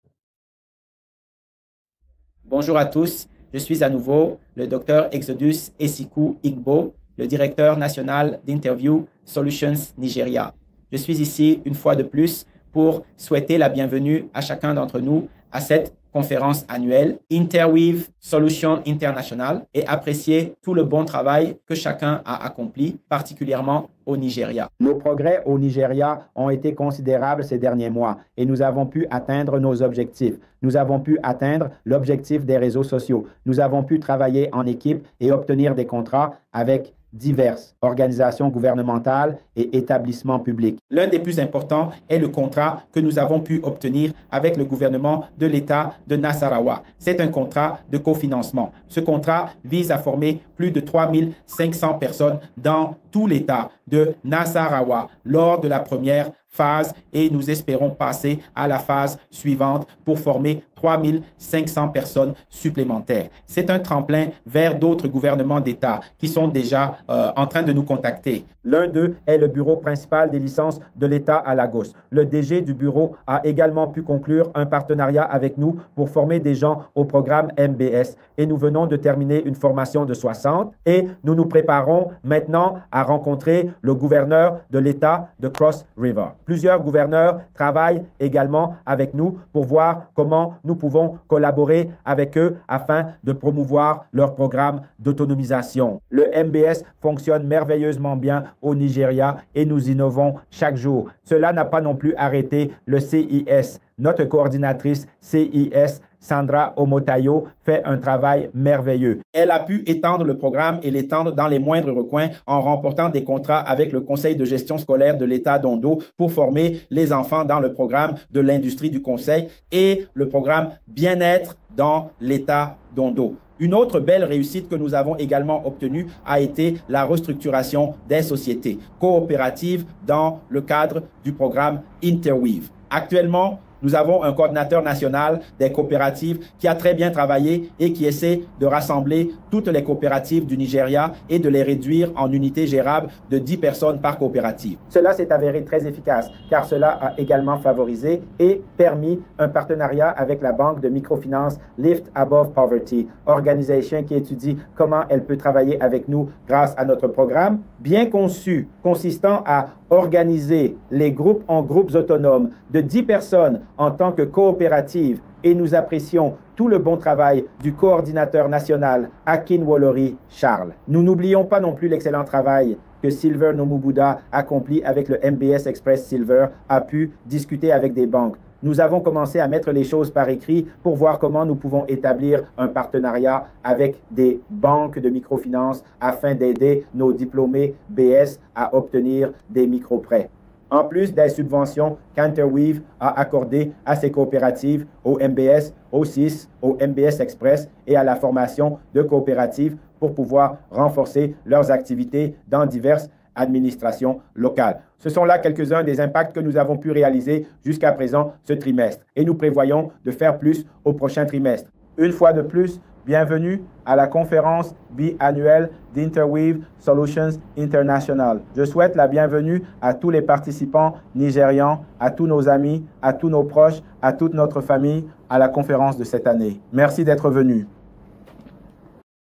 Bonjour à tous, je suis à nouveau le Dr Exodus Esiku Igbo, le directeur national d'Interview Solutions Nigeria. Je suis ici une fois de plus pour souhaiter la bienvenue à chacun d'entre nous à cette conférence annuelle Interweave Solutions International et apprécier tout le bon travail que chacun a accompli, particulièrement au Nigeria. Nos progrès au Nigeria ont été considérables ces derniers mois et nous avons pu atteindre nos objectifs. Nous avons pu atteindre l'objectif des réseaux sociaux. Nous avons pu travailler en équipe et obtenir des contrats avec diverses organisations gouvernementales et établissements publics. L'un des plus importants est le contrat que nous avons pu obtenir avec le gouvernement de l'État de Nasarawa. C'est un contrat de cofinancement. Ce contrat vise à former plus de 3500 personnes dans tout l'État de Nasarawa lors de la première phase et nous espérons passer à la phase suivante pour former 3500 personnes supplémentaires. C'est un tremplin vers d'autres gouvernements d'État qui sont déjà en train de nous contacter. L'un d'eux est le bureau principal des licences de l'État à Lagos. Le DG du bureau a également pu conclure un partenariat avec nous pour former des gens au programme MBS et nous venons de terminer une formation de 60 et nous nous préparons maintenant à rencontrer le gouverneur de l'État de Cross River. Plusieurs gouverneurs travaillent également avec nous pour voir comment nous pouvons collaborer avec eux afin de promouvoir leur programme d'autonomisation. Le MBS fonctionne merveilleusement bien au Nigeria et nous innovons chaque jour. Cela n'a pas non plus arrêté le CIS. Notre coordinatrice CIS Sandra Omotayo, fait un travail merveilleux. Elle a pu étendre le programme et l'étendre dans les moindres recoins en remportant des contrats avec le Conseil de gestion scolaire de l'État d'Ondo pour former les enfants dans le programme de l'industrie du conseil et le programme Bien-être dans l'État d'Ondo. Une autre belle réussite que nous avons également obtenue a été la restructuration des sociétés coopératives dans le cadre du programme Interweave. Actuellement, nous avons un coordinateur national des coopératives qui a très bien travaillé et qui essaie de rassembler toutes les coopératives du Nigeria et de les réduire en unités gérables de 10 personnes par coopérative. Cela s'est avéré très efficace car cela a également favorisé et permis un partenariat avec la banque de microfinance Lift Above Poverty, organisation qui étudie comment elle peut travailler avec nous grâce à notre programme bien conçu, consistant à organiser les groupes en groupes autonomes de 10 personnes en tant que coopérative et nous apprécions tout le bon travail du coordinateur national Akin Wolori Charles. Nous n'oublions pas non plus l'excellent travail que Silver Nomubuda accomplit avec le MBS Express Silver, a pu discuter avec des banques. Nous avons commencé à mettre les choses par écrit pour voir comment nous pouvons établir un partenariat avec des banques de microfinance afin d'aider nos diplômés BS à obtenir des microprêts. En plus des subventions qu'Interweave a accordées à ses coopératives, au MBS, au CIS, au MBS Express et à la formation de coopératives pour pouvoir renforcer leurs activités dans diverses administrations locales. Ce sont là quelques-uns des impacts que nous avons pu réaliser jusqu'à présent ce trimestre et nous prévoyons de faire plus au prochain trimestre. Une fois de plus, bienvenue à la conférence biannuelle d'Interweave Solutions International. Je souhaite la bienvenue à tous les participants nigérians, à tous nos amis, à tous nos proches, à toute notre famille à la conférence de cette année. Merci d'être venus.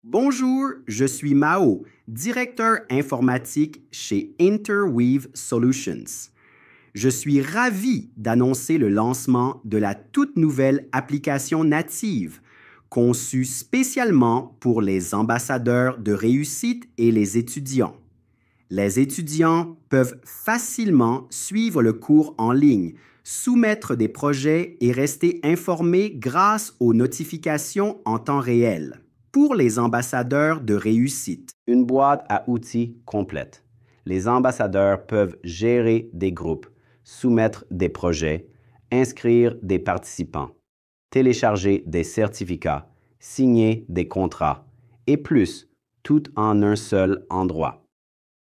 Bonjour, je suis Mao, directeur informatique chez Interweave Solutions. Je suis ravi d'annoncer le lancement de la toute nouvelle application native conçue spécialement pour les ambassadeurs de réussite et les étudiants. Les étudiants peuvent facilement suivre le cours en ligne, soumettre des projets et rester informés grâce aux notifications en temps réel. Pour les ambassadeurs de réussite, une boîte à outils complète. Les ambassadeurs peuvent gérer des groupes, soumettre des projets, inscrire des participants, télécharger des certificats, signer des contrats et plus, tout en un seul endroit.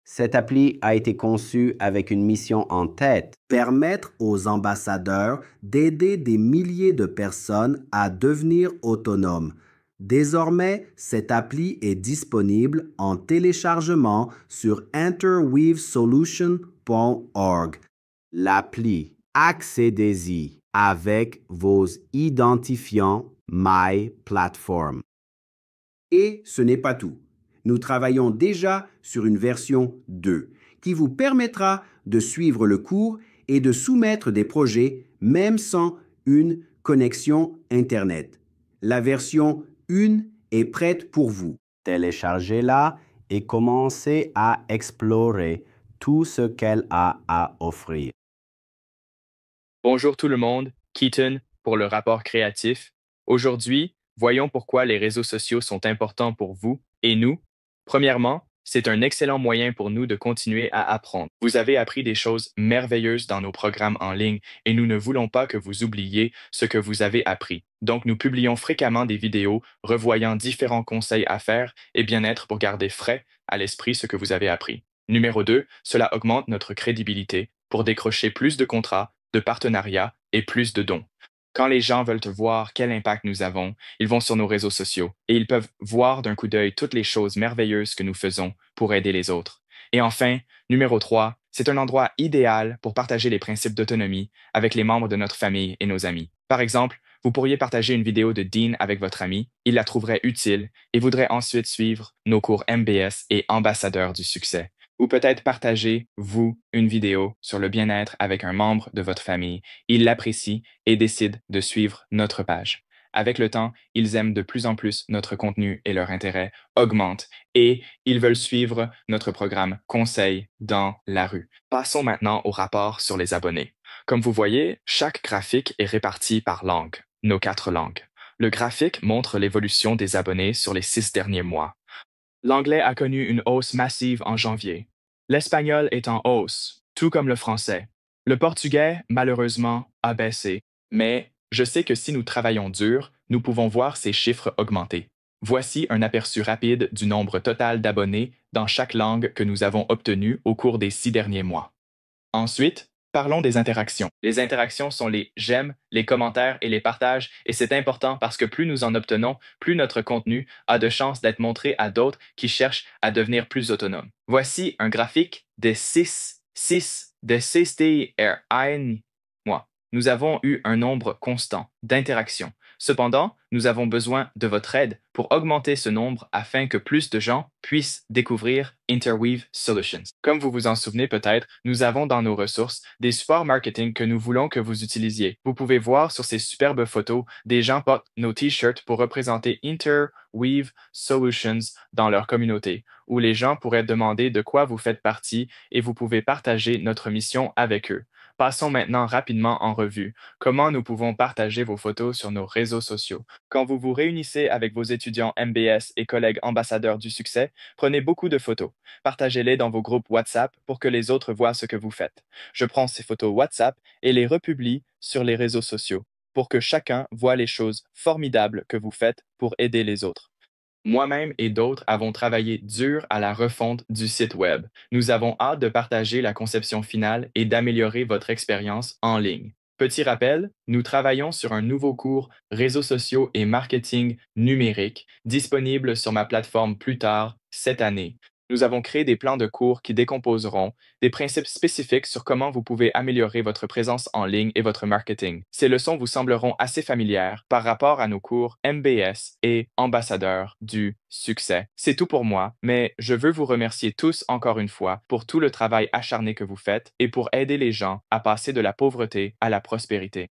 Cette appli a été conçue avec une mission en tête, permettre aux ambassadeurs d'aider des milliers de personnes à devenir autonomes. Désormais, cette appli est disponible en téléchargement sur interweavesolution.org. L'appli, accédez-y avec vos identifiants My Platform. Et ce n'est pas tout. Nous travaillons déjà sur une version 2 qui vous permettra de suivre le cours et de soumettre des projets même sans une connexion Internet. La version 1 est prête pour vous. Téléchargez-la et commencez à explorer tout ce qu'elle a à offrir. Bonjour tout le monde, Keaton pour le rapport créatif. Aujourd'hui, voyons pourquoi les réseaux sociaux sont importants pour vous et nous. Premièrement, c'est un excellent moyen pour nous de continuer à apprendre. Vous avez appris des choses merveilleuses dans nos programmes en ligne et nous ne voulons pas que vous oubliez ce que vous avez appris. Donc, nous publions fréquemment des vidéos revoyant différents conseils à faire et bien-être pour garder frais à l'esprit ce que vous avez appris. Numéro 2, cela augmente notre crédibilité pour décrocher plus de contrats, de partenariats et plus de dons. Quand les gens veulent voir quel impact nous avons, ils vont sur nos réseaux sociaux et ils peuvent voir d'un coup d'œil toutes les choses merveilleuses que nous faisons pour aider les autres. Et enfin, numéro 3, c'est un endroit idéal pour partager les principes d'autonomie avec les membres de notre famille et nos amis. Par exemple, vous pourriez partager une vidéo de Dean avec votre ami, il la trouverait utile et voudrait ensuite suivre nos cours MBS et ambassadeurs du succès. Ou peut-être partager, vous, une vidéo sur le bien-être avec un membre de votre famille. Il l'apprécie et décide de suivre notre page. Avec le temps, ils aiment de plus en plus notre contenu et leur intérêt augmente et ils veulent suivre notre programme Conseil dans la rue. Passons maintenant au rapport sur les abonnés. Comme vous voyez, chaque graphique est réparti par langue, nos 4 langues. Le graphique montre l'évolution des abonnés sur les 6 derniers mois. L'anglais a connu une hausse massive en janvier. L'espagnol est en hausse, tout comme le français. Le portugais, malheureusement, a baissé, mais je sais que si nous travaillons dur, nous pouvons voir ces chiffres augmenter. Voici un aperçu rapide du nombre total d'abonnés dans chaque langue que nous avons obtenu au cours des 6 derniers mois. Ensuite, parlons des interactions. Les interactions sont les j'aime, les commentaires et les partages, et c'est important parce que plus nous en obtenons, plus notre contenu a de chances d'être montré à d'autres qui cherchent à devenir plus autonomes. Voici un graphique des 6 mois. Nous avons eu un nombre constant d'interactions. Cependant, nous avons besoin de votre aide pour augmenter ce nombre afin que plus de gens puissent découvrir Interweave Solutions. Comme vous vous en souvenez peut-être, nous avons dans nos ressources des supports marketing que nous voulons que vous utilisiez. Vous pouvez voir sur ces superbes photos, des gens portent nos t-shirts pour représenter Interweave Solutions dans leur communauté, où les gens pourraient demander de quoi vous faites partie et vous pouvez partager notre mission avec eux. Passons maintenant rapidement en revue comment nous pouvons partager vos photos sur nos réseaux sociaux. Quand vous vous réunissez avec vos étudiants MBS et collègues ambassadeurs du succès, prenez beaucoup de photos. Partagez-les dans vos groupes WhatsApp pour que les autres voient ce que vous faites. Je prends ces photos WhatsApp et les republie sur les réseaux sociaux pour que chacun voit les choses formidables que vous faites pour aider les autres. Moi-même et d'autres avons travaillé dur à la refonte du site Web. Nous avons hâte de partager la conception finale et d'améliorer votre expérience en ligne. Petit rappel, nous travaillons sur un nouveau cours Réseaux sociaux et marketing numérique disponible sur ma plateforme plus tard cette année. Nous avons créé des plans de cours qui décomposeront des principes spécifiques sur comment vous pouvez améliorer votre présence en ligne et votre marketing. Ces leçons vous sembleront assez familières par rapport à nos cours MBS et ambassadeurs du succès. C'est tout pour moi, mais je veux vous remercier tous encore une fois pour tout le travail acharné que vous faites et pour aider les gens à passer de la pauvreté à la prospérité.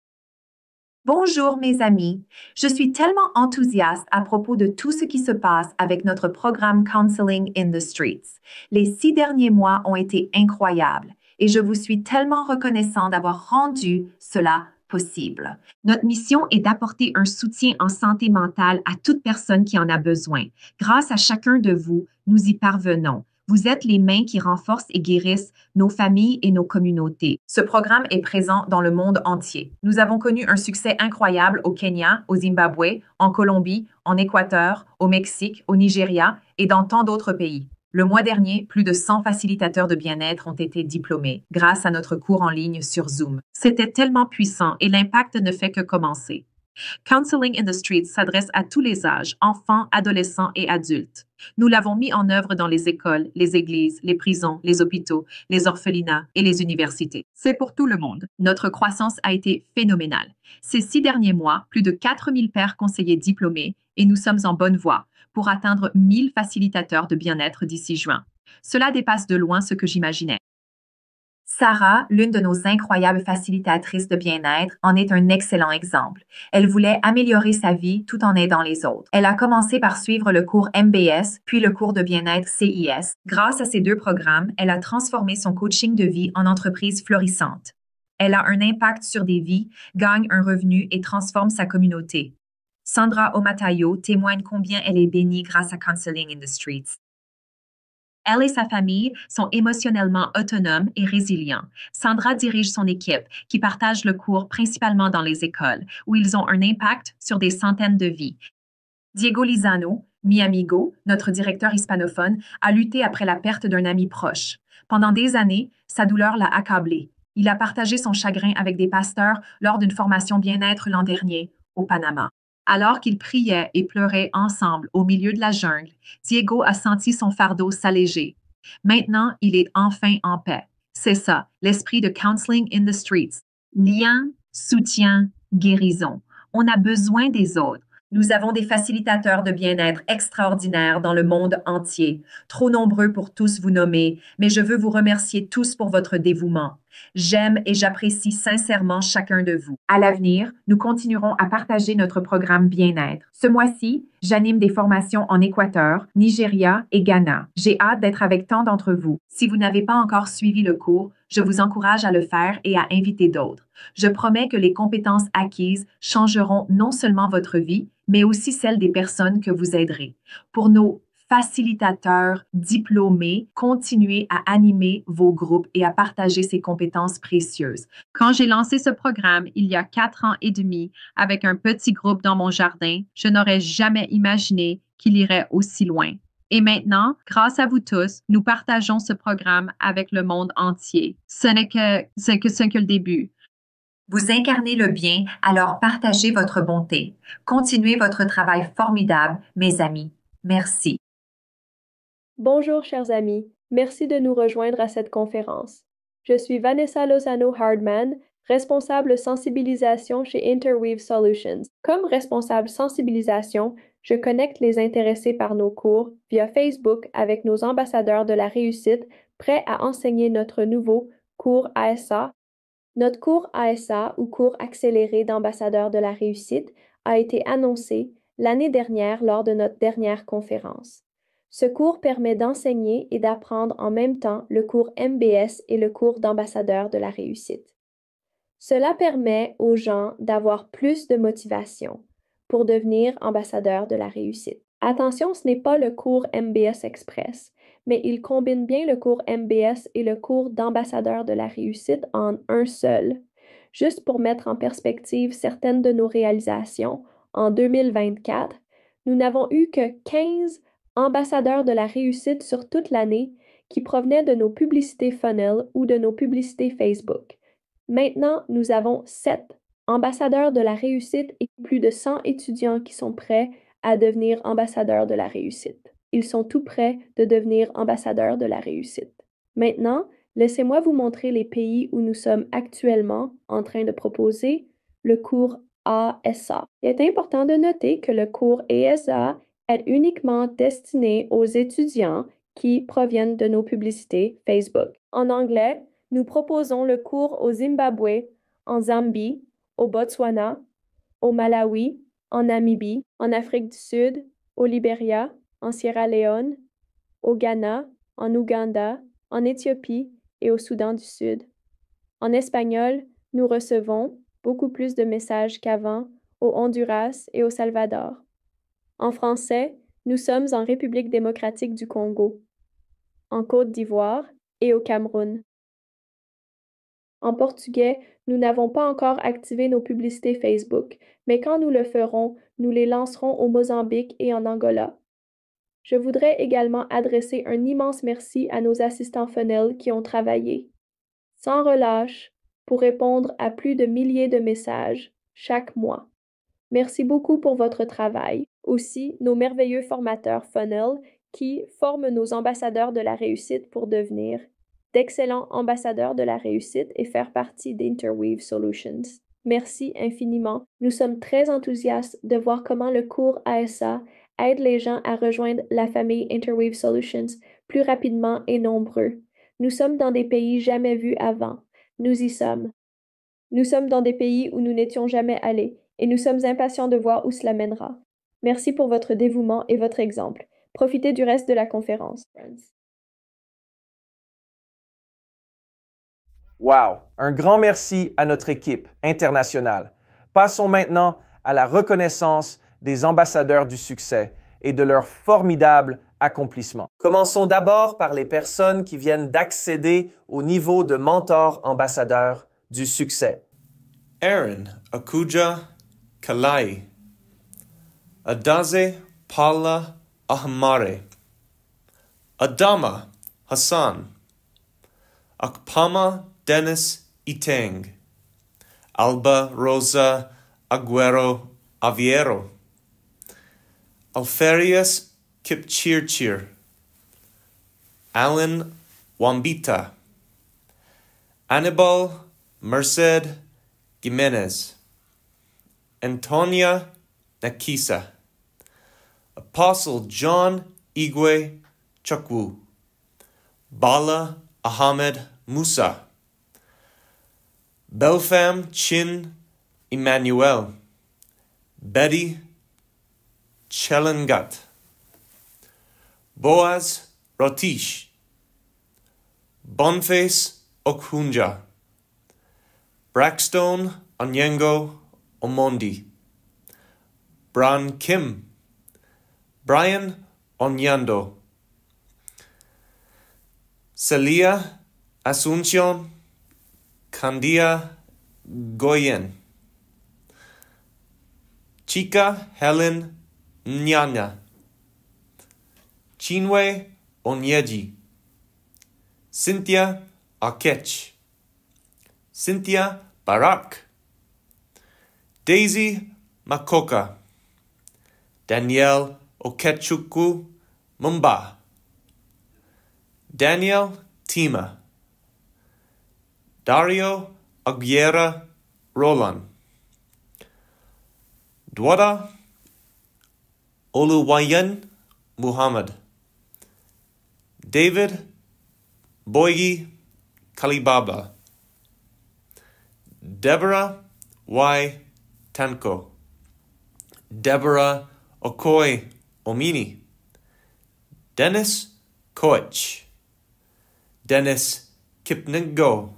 Bonjour mes amis, je suis tellement enthousiaste à propos de tout ce qui se passe avec notre programme Counseling in the Streets. Les 6 derniers mois ont été incroyables et je vous suis tellement reconnaissant d'avoir rendu cela possible. Notre mission est d'apporter un soutien en santé mentale à toute personne qui en a besoin. Grâce à chacun de vous, nous y parvenons. Vous êtes les mains qui renforcent et guérissent nos familles et nos communautés. Ce programme est présent dans le monde entier. Nous avons connu un succès incroyable au Kenya, au Zimbabwe, en Colombie, en Équateur, au Mexique, au Nigeria et dans tant d'autres pays. Le mois dernier, plus de 100 facilitateurs de bien-être ont été diplômés grâce à notre cours en ligne sur Zoom. C'était tellement puissant et l'impact ne fait que commencer. Counseling in the Streets s'adresse à tous les âges, enfants, adolescents et adultes. Nous l'avons mis en œuvre dans les écoles, les églises, les prisons, les hôpitaux, les orphelinats et les universités. C'est pour tout le monde. Notre croissance a été phénoménale. Ces 6 derniers mois, plus de 4000 pères conseillers diplômés et nous sommes en bonne voie pour atteindre 1000 facilitateurs de bien-être d'ici juin. Cela dépasse de loin ce que j'imaginais. Sarah, l'une de nos incroyables facilitatrices de bien-être, en est un excellent exemple. Elle voulait améliorer sa vie tout en aidant les autres. Elle a commencé par suivre le cours MBS, puis le cours de bien-être CIS. Grâce à ces 2 programmes, elle a transformé son coaching de vie en entreprise florissante. Elle a un impact sur des vies, gagne un revenu et transforme sa communauté. Sandra Omatayo témoigne combien elle est bénie grâce à Counseling in the Streets. Elle et sa famille sont émotionnellement autonomes et résilients. Sandra dirige son équipe, qui partage le cours principalement dans les écoles, où ils ont un impact sur des centaines de vies. Diego Lizano, mi amigo, notre directeur hispanophone, a lutté après la perte d'un ami proche. Pendant des années, sa douleur l'a accablé. Il a partagé son chagrin avec des pasteurs lors d'une formation bien-être l'an dernier, au Panama. Alors qu'ils priaient et pleuraient ensemble au milieu de la jungle, Diego a senti son fardeau s'alléger. Maintenant, il est enfin en paix. C'est ça, l'esprit de Counseling in the Streets. Lien, soutien, guérison. On a besoin des autres. Nous avons des facilitateurs de bien-être extraordinaires dans le monde entier. Trop nombreux pour tous vous nommer, mais je veux vous remercier tous pour votre dévouement. J'aime et j'apprécie sincèrement chacun de vous. À l'avenir, nous continuerons à partager notre programme Bien-être. Ce mois-ci, j'anime des formations en Équateur, Nigeria et Ghana. J'ai hâte d'être avec tant d'entre vous. Si vous n'avez pas encore suivi le cours, je vous encourage à le faire et à inviter d'autres. Je promets que les compétences acquises changeront non seulement votre vie, mais aussi celle des personnes que vous aiderez. Pour nos facilitateurs diplômés, continuez à animer vos groupes et à partager ces compétences précieuses. Quand j'ai lancé ce programme il y a 4 ans et demi avec un petit groupe dans mon jardin, je n'aurais jamais imaginé qu'il irait aussi loin. Et maintenant, grâce à vous tous, nous partageons ce programme avec le monde entier. Ce n'est que le début. Vous incarnez le bien, alors partagez votre bonté. Continuez votre travail formidable, mes amis. Merci. Bonjour, chers amis. Merci de nous rejoindre à cette conférence. Je suis Vanessa Lozano-Hardman, responsable sensibilisation chez Interweave Solutions. Comme responsable sensibilisation, je connecte les intéressés par nos cours via Facebook avec nos ambassadeurs de la réussite prêts à enseigner notre nouveau cours ASA. Notre cours ASA ou cours accéléré d'ambassadeurs de la réussite a été annoncé l'année dernière lors de notre dernière conférence. Ce cours permet d'enseigner et d'apprendre en même temps le cours MBS et le cours d'ambassadeur de la réussite. Cela permet aux gens d'avoir plus de motivation pour devenir ambassadeur de la réussite. Attention, ce n'est pas le cours MBS Express, mais il combine bien le cours MBS et le cours d'ambassadeur de la réussite en un seul. Juste pour mettre en perspective certaines de nos réalisations, en 2024, nous n'avons eu que 15 ambassadeurs de la réussite sur toute l'année qui provenaient de nos publicités funnel ou de nos publicités Facebook. Maintenant, nous avons 7 ambassadeurs de la réussite et plus de 100 étudiants qui sont prêts à devenir ambassadeurs de la réussite. Ils sont tout prêts de devenir ambassadeurs de la réussite. Maintenant, laissez-moi vous montrer les pays où nous sommes actuellement en train de proposer le cours ASA. Il est important de noter que le cours ASA est uniquement destiné aux étudiants qui proviennent de nos publicités Facebook. En anglais, nous proposons le cours au Zimbabwe, en Zambie, au Botswana, au Malawi, en Namibie, en Afrique du Sud, au Libéria, en Sierra Leone, au Ghana, en Ouganda, en Éthiopie et au Soudan du Sud. En espagnol, nous recevons beaucoup plus de messages qu'avant au Honduras et au Salvador. En français, nous sommes en République démocratique du Congo, en Côte d'Ivoire et au Cameroun. En portugais, nous n'avons pas encore activé nos publicités Facebook, mais quand nous le ferons, nous les lancerons au Mozambique et en Angola. Je voudrais également adresser un immense merci à nos assistants funnel qui ont travaillé sans relâche pour répondre à plus de milliers de messages chaque mois. Merci beaucoup pour votre travail. Aussi, nos merveilleux formateurs funnel qui forment nos ambassadeurs de la réussite pour devenir d'excellents ambassadeurs de la réussite et faire partie d'Interweave Solutions. Merci infiniment. Nous sommes très enthousiastes de voir comment le cours ASA aide les gens à rejoindre la famille Interweave Solutions plus rapidement et nombreux. Nous sommes dans des pays jamais vus avant. Nous y sommes. Nous sommes dans des pays où nous n'étions jamais allés et nous sommes impatients de voir où cela mènera. Merci pour votre dévouement et votre exemple. Profitez du reste de la conférence. Wow! Un grand merci à notre équipe internationale. Passons maintenant à la reconnaissance des ambassadeurs du succès et de leur formidable accomplissement. Commençons d'abord par les personnes qui viennent d'accéder au niveau de mentor ambassadeur du succès. Aaron Akuja Kalai, Adaze Paula Ahmare, Adama Hassan, Akpama Dennis Iteng, Alba Rosa Aguero Aviero, Alferius Kipchirchir, Alan Wambita, Anibal Merced Jimenez, Antonia Nakisa, Apostle John Igwe Chakwu, Bala Ahmed Musa, Belfam Chin Emmanuel, Betty Chelengat, Boaz Rotish, Boniface Okhunja, Braxton Onyengo Omondi, Bran Kim, Brian Onyando, Celia Asuncion Candia Goyen, Chica Helen Nyanya, Chinwe Onyeji, Cynthia Akech, Cynthia Barak, Daisy Makoka, Danielle Okechuku Mumba, Daniel Tima, Dario Aguilera Roland, Dwada Oluwayan Muhammad, David Boygi Kalibaba, Deborah Y. Tanko, Deborah Okoy Omini, Dennis Koich, Dennis Kipningo,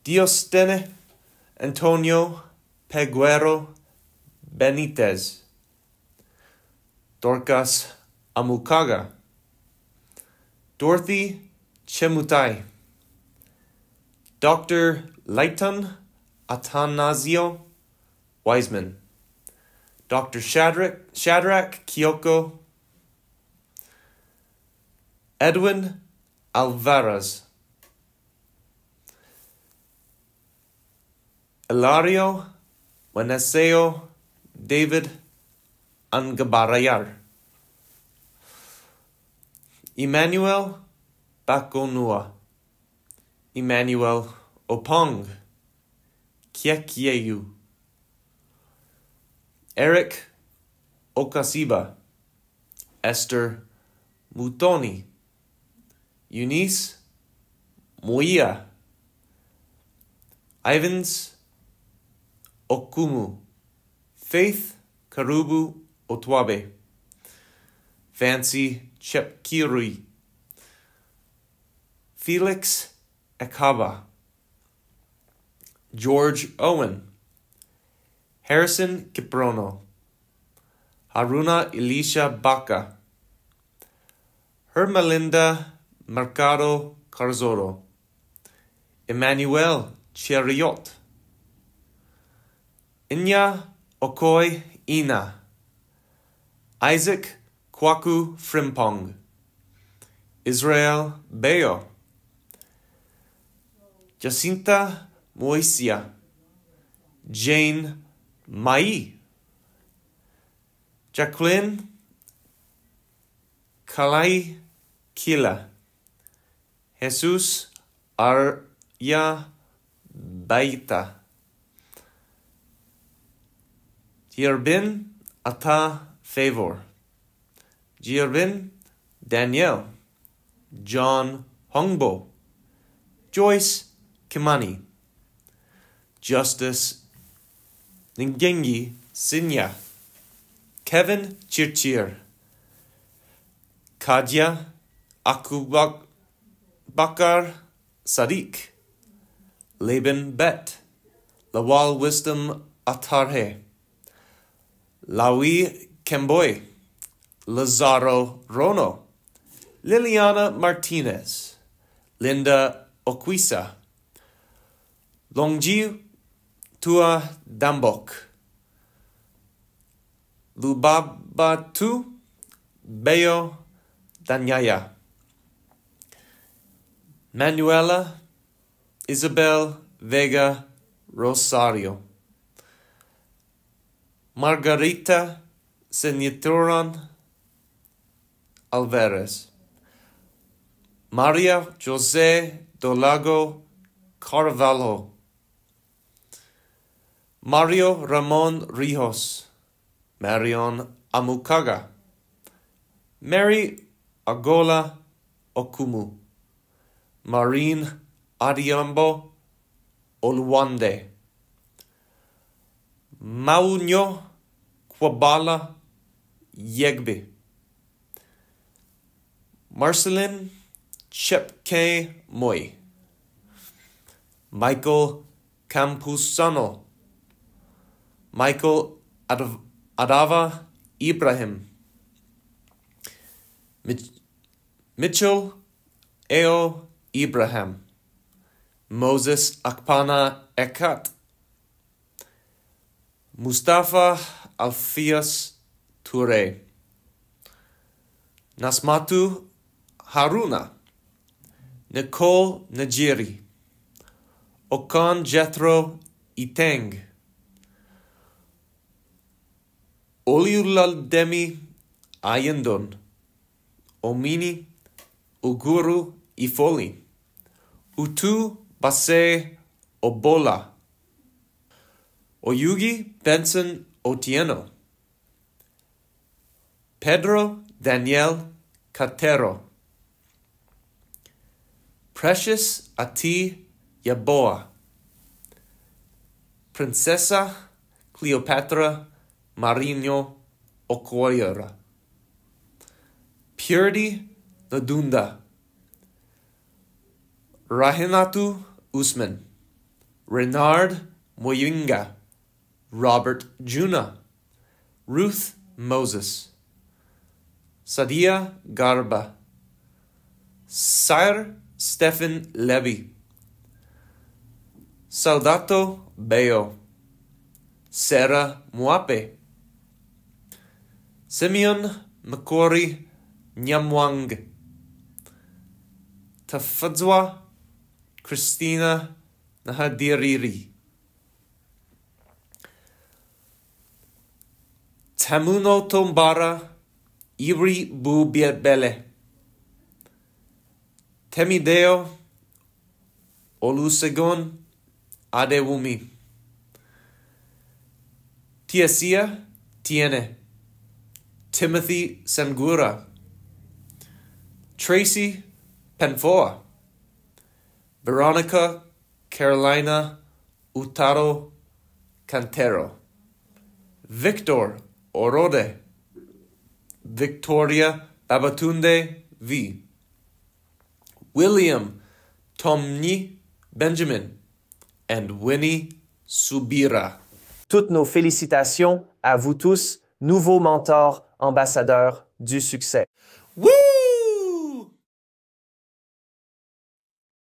Diostene Antonio Peguero Benitez, Dorcas Amukaga, Dorothy Chemutai, Dr. Leighton Atanasio Wiseman, Dr. Shadrach Kyoko, Edwin Alvarez, Ilario Weneseo David Angabarayar, Emmanuel Bakonua, Emmanuel Opong, Kiekyeyu, Eric Okasiba, Esther Mutoni, Eunice Muia, Ivans Okumu, Faith Karubu Otwabe, Fancy Chepkirui, Felix Ekaba, George Owen, Harrison Kiprono, Haruna Elisha Baca, Hermelinda Mercado Carzoro, Emmanuel Cheriot, Inya Okoy Ina, Isaac Kwaku Frimpong, Israel Bayo, Jacinta Moisia, Jane Mai, Jacqueline Kalai Kila, Jesus Arya Baita, Yerbin Ata Favor, Yerbin Danielle, John Hongbo, Joyce Kimani, Justice Ngengi Sinya, Kevin Chirchir, Kadia Akubakar Sadiq, Laban Bet, Lawal Wisdom Atarhe, Lawi Kemboy, Lazaro Rono, Liliana Martinez, Linda Oquisa, Longji Tua Dambok, Lubabatu Bayo Danyaya, Manuela Isabel Vega Rosario, Margarita Senitoran Alvarez, Maria Jose Dolago Carvalho, Mario Ramon Rijos, Marion Amukaga, Mary Agola Okumu, Maureen Adiambo Olwande. Maunyo Kwabala Yegbe. Marcelin Chepke Moy. Michael Campusano. Michael Adava Ibrahim. Mitchell Eo Ibrahim. Moses Akpana Ekat. Mustafa Alfias Toure. Nasmatu Haruna. Nicole Najiri. Okan Jethro Iteng. Oliulademi Ayendon. Omini Uguru Ifoli. Utu Base Obola. Oyugi Benson Otieno. Pedro Daniel Catero. Precious Ati Yaboa. Princesa Cleopatra Marino Okoyera. Purity Ladunda. Rahinatu Usman. Renard Moyinga. Robert Juna. Ruth Moses. Sadia Garba. Sire Stephen Levy. Saldato Beo. Sarah Muape. Simeon Makori Nyamwang. Tafadzwa Christina Nahadiriri. Tamuno Tombara Iri Bubiebele. Temideo Olusegun Adewumi. Tiesia Tiene. Timothy Sangura. Tracy Penfoa. Veronica Carolina Utaro Cantero. Victor Orode. Victoria Babatunde V. William Tomni Benjamin. And Winnie Subira. Toutes nos félicitations à vous tous, nouveaux mentors, ambassadeurs du succès. Woo!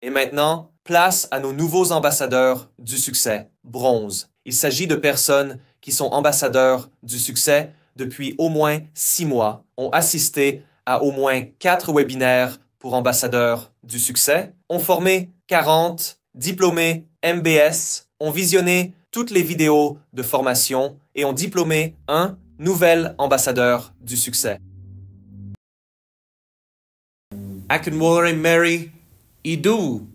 Et maintenant, place à nos nouveaux ambassadeurs du succès, bronze. Il s'agit de personnes qui sont ambassadeurs du succès depuis au moins 6 mois, ont assisté à au moins 4 webinaires pour ambassadeurs du succès, ont formé 40 diplômés MBS, ont visionné toutes les vidéos de formation et ont diplômé un nouvel ambassadeur du succès. Akinwolere Mary Idu.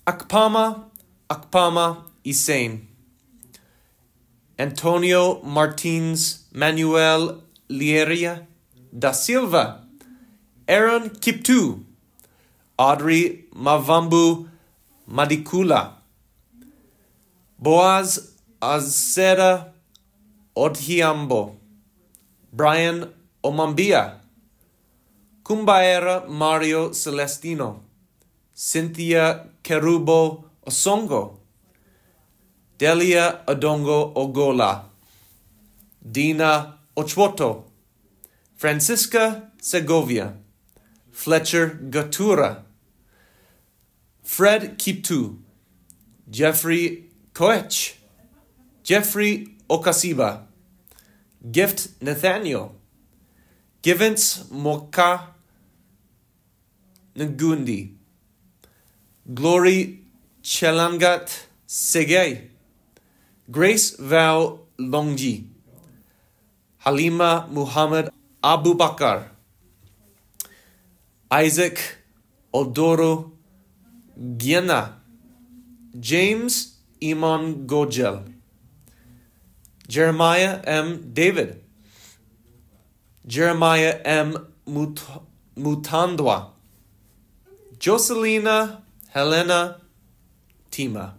Akpama Isain. Antonio Martins Manuel Lieria da Silva. Aaron Kiptu. Audrey Mavambu Madikula. Boaz Azera Odhiambo. Brian Omambia. Kumbaera Mario Celestino. Cynthia Kerubo Osongo. Delia Odongo Ogola. Dina Ochwoto. Francisca Segovia. Fletcher Gatura. Fred Kiptu. Jeffrey Koech. Jeffrey Okasiba. Gift Nathaniel. Givens Moka Ngundi. Glory Chelangat Segei. Grace Val Longji. Halima Muhammad Abubakar. Isaac Odoro Giena. James Iman Gojel. Jeremiah M. David. Jeremiah M. Mutandwa. Jocelina Helena Tima,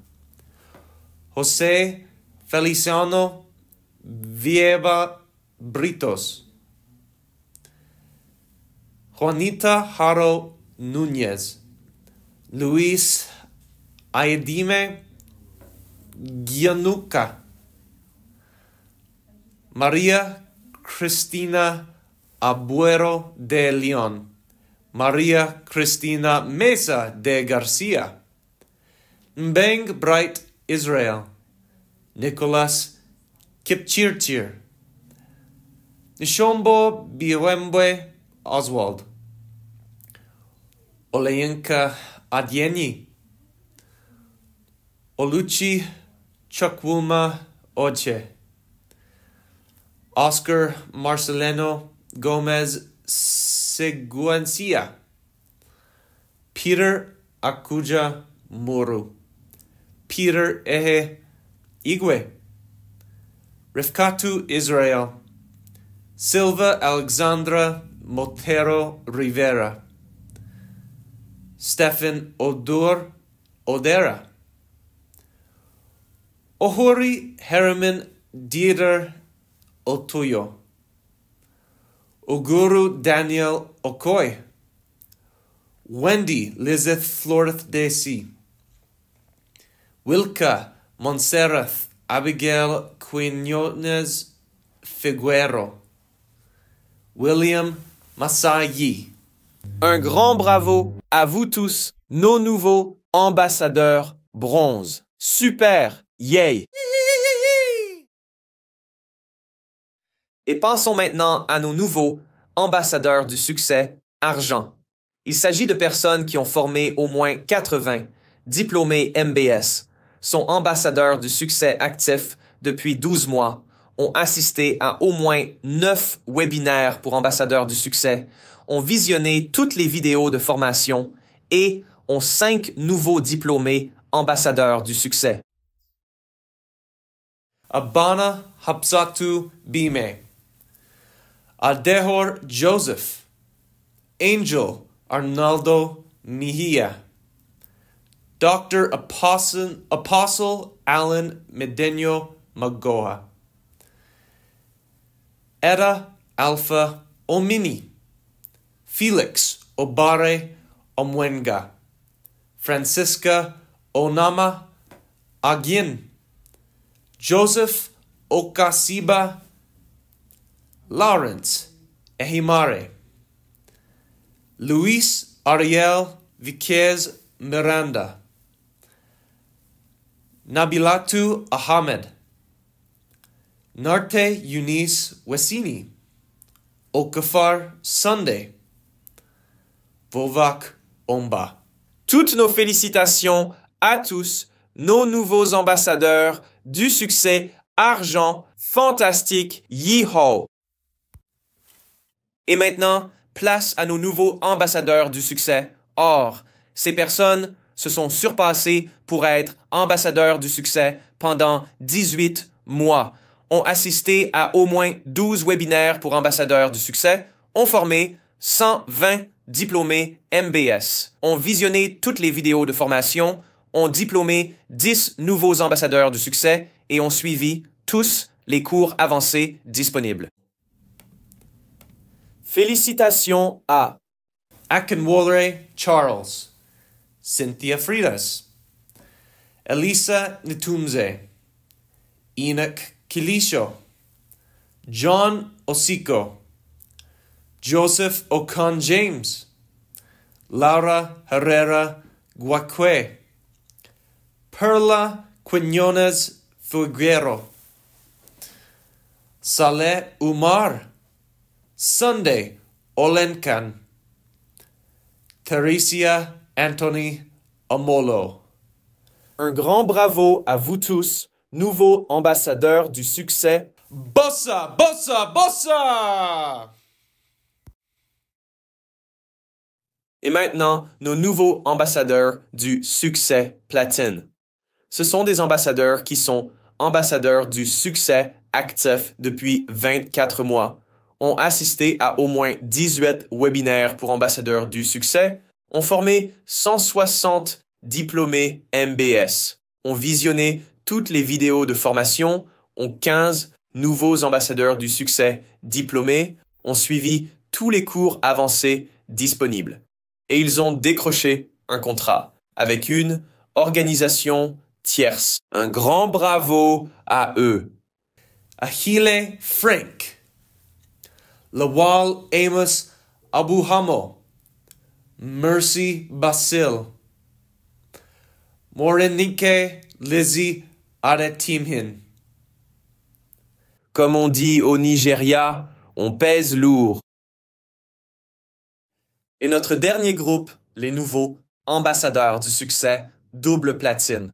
José Feliciano Vieva Britos, Juanita Haro Núñez, Luis Aedime Giannuca, María Cristina Abuero de León, María Cristina Mesa de Garcia, Mbeng Bright Israel, Nicholas Kipchirchir, Nishombo Biwembe Oswald, Oleinka Adyenyi, Oluchi Chukwuma Oche, Oscar Marcelino Gomez Seguencia, Peter Akuja Muru, Peter Ehe Igwe, Rifkatu Israel, Silva Alexandra Motero Rivera, Stephen Odera, Ohori Herman Dieter Otuyo, Oguru Daniel Okoy, Wendy Lizeth Floreth Desi, Wilka Montserrat Abigail Quinones Figuero, William Masayi. Un grand bravo à vous tous, nos nouveaux ambassadeurs bronze. Super! Yay! Et pensons maintenant à nos nouveaux ambassadeurs du succès argent. Il s'agit de personnes qui ont formé au moins 80 diplômés MBS, sont ambassadeurs du succès actif depuis 12 mois, ont assisté à au moins 9 webinaires pour ambassadeurs du succès, ont visionné toutes les vidéos de formation et ont 5 nouveaux diplômés ambassadeurs du succès. Abana Hapsatu Bime, Aldehor Joseph, Angel Arnaldo Mejia, Dr. Apostle Alan Medeno Magoa, Eda Alpha Omini, Felix Obare Omwenga, Francisca Onama Agin, Joseph Okasiba, Lawrence Ehimare, Luis Ariel Viquez Miranda, Nabilatu Ahmed, Narte Eunice Wesini, Okafar Sunday, Vovak Omba. Toutes nos félicitations à tous nos nouveaux ambassadeurs du succès argent fantastique Yeehaw. Et maintenant, place à nos nouveaux ambassadeurs du succès or. Ces personnes se sont surpassées pour être ambassadeurs du succès pendant 18 mois, ont assisté à au moins 12 webinaires pour ambassadeurs du succès, ont formé 120 diplômés MBS, ont visionné toutes les vidéos de formation, ont diplômé 10 nouveaux ambassadeurs du succès et ont suivi tous les cours avancés disponibles. Félicitations à Akinwolre Charles, Cynthia Fridas, Elisa Nitumze, Enoch Kilisho, John Osiko, Joseph Ocon James, Laura Herrera Guaque, Perla Quinones Figuero, Saleh Umar, Sunday Olenkan, Theresia Anthony Amolo. Un grand bravo à vous tous, nouveaux ambassadeurs du succès. Bossa, bossa, bossa! Et maintenant, nos nouveaux ambassadeurs du succès platine. Ce sont des ambassadeurs qui sont ambassadeurs du succès actif depuis 24 mois, ont assisté à au moins 18 webinaires pour ambassadeurs du succès, ont formé 160 diplômés MBS, ont visionné toutes les vidéos de formation, ont 15 nouveaux ambassadeurs du succès diplômés, ont suivi tous les cours avancés disponibles. Et ils ont décroché un contrat avec une organisation tierce. Un grand bravo à eux. Achille Frank, Lawal Amos Abuhamo, Mercy Basil, Morenike Lizzie Aretimhin. Comme on dit au Nigeria, on pèse lourd. Et notre dernier groupe, les nouveaux ambassadeurs du succès, double platine.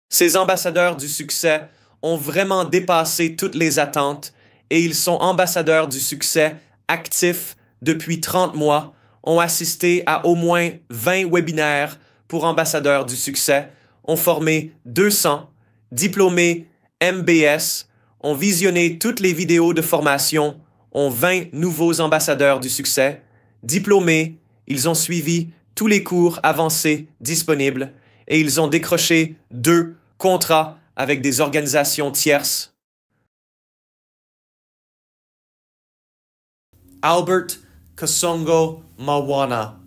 Ces ambassadeurs du succès ont vraiment dépassé toutes les attentes et ils sont ambassadeurs du succès actifs depuis 30 mois, ont assisté à au moins 20 webinaires pour ambassadeurs du succès, ont formé 200 diplômés MBS, ont visionné toutes les vidéos de formation, ont 20 nouveaux ambassadeurs du succès, diplômés, ils ont suivi tous les cours avancés disponibles et ils ont décroché 2 contrats avec des organisations tierces. Albert Kasongo Mawana,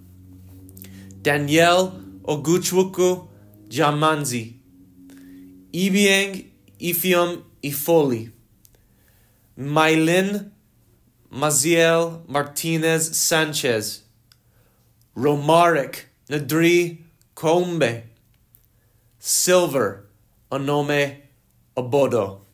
Daniel Oguchwuku Jamanzi, Ibieng Ifium Ifoli, Mylin Maziel Martinez Sanchez, Romaric Nadri Kombe, Silver Onome Obodo.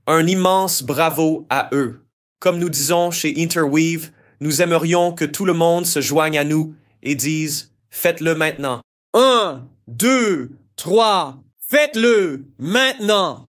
Un immense bravo à eux. Comme nous disons chez Interweave, nous aimerions que tout le monde se joigne à nous et dise « Faites-le maintenant ». 1, 2, 3, faites-le maintenant!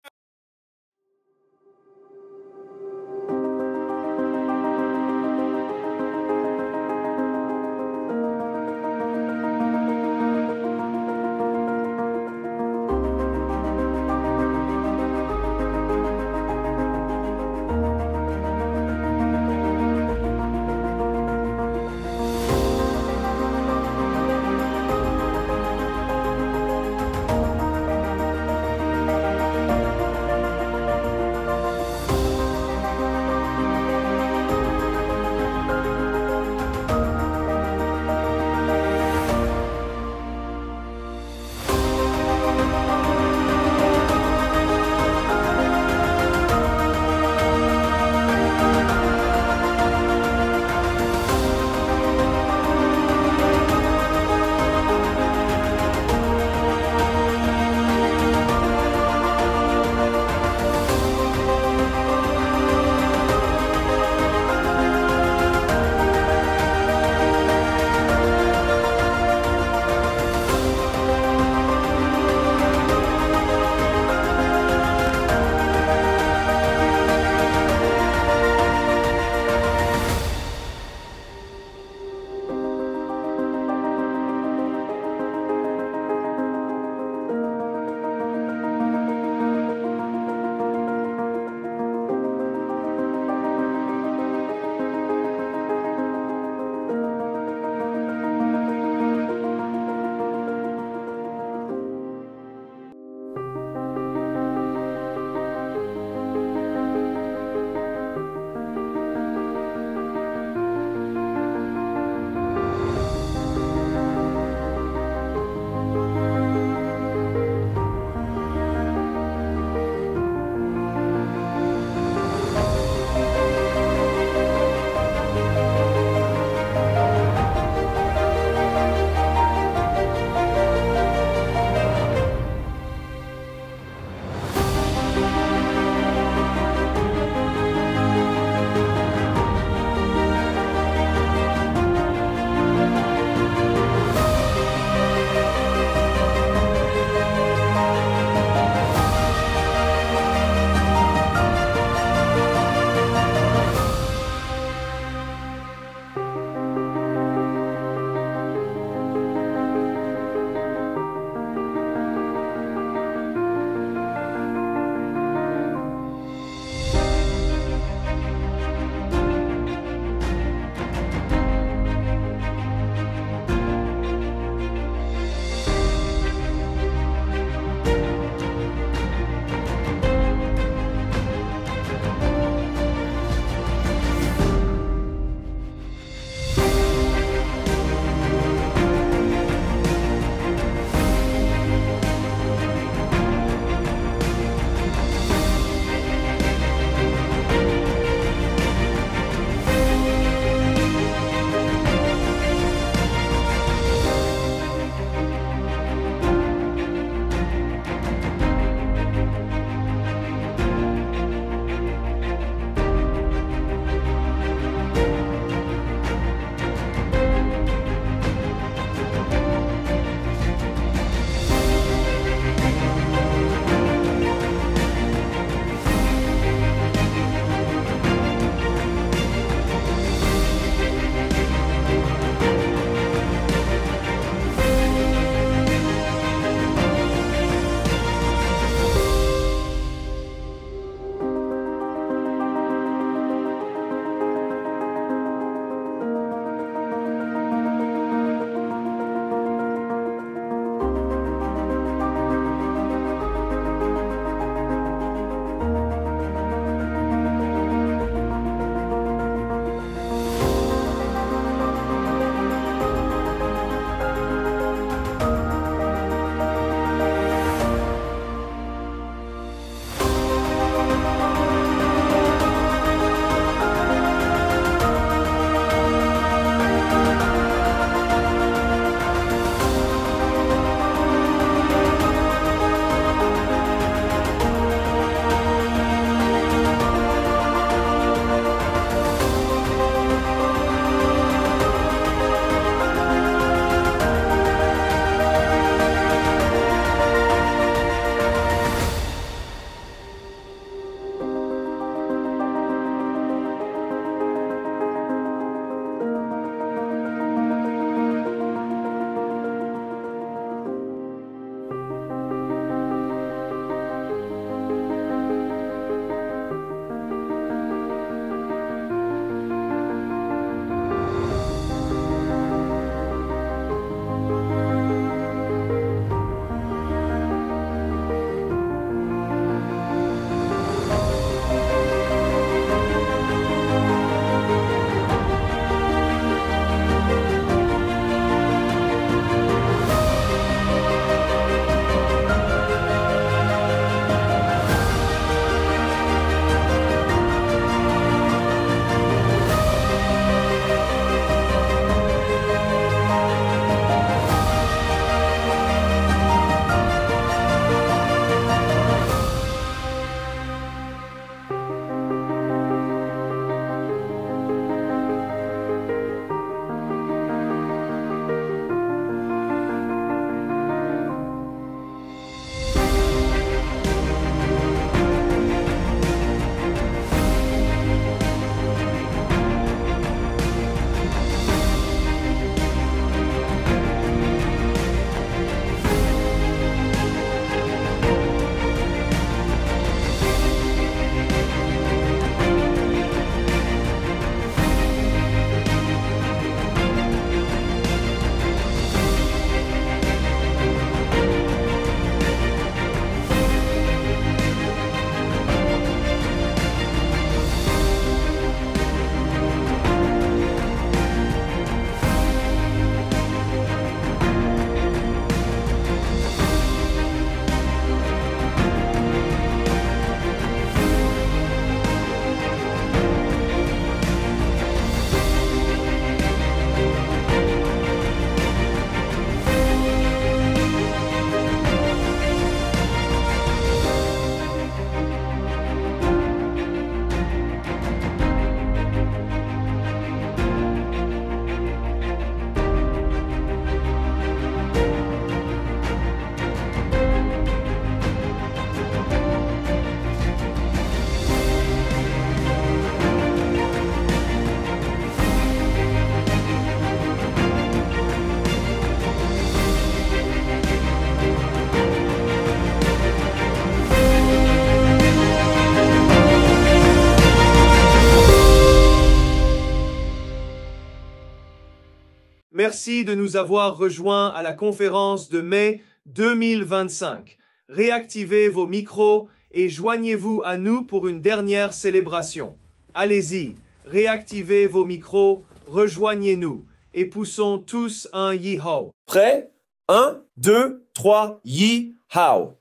Merci de nous avoir rejoints à la conférence de mai 2025. Réactivez vos micros et joignez-vous à nous pour une dernière célébration. Allez-y, réactivez vos micros, rejoignez-nous et poussons tous un Yeehaw. Prêt? 1, 2, 3, Yeehaw!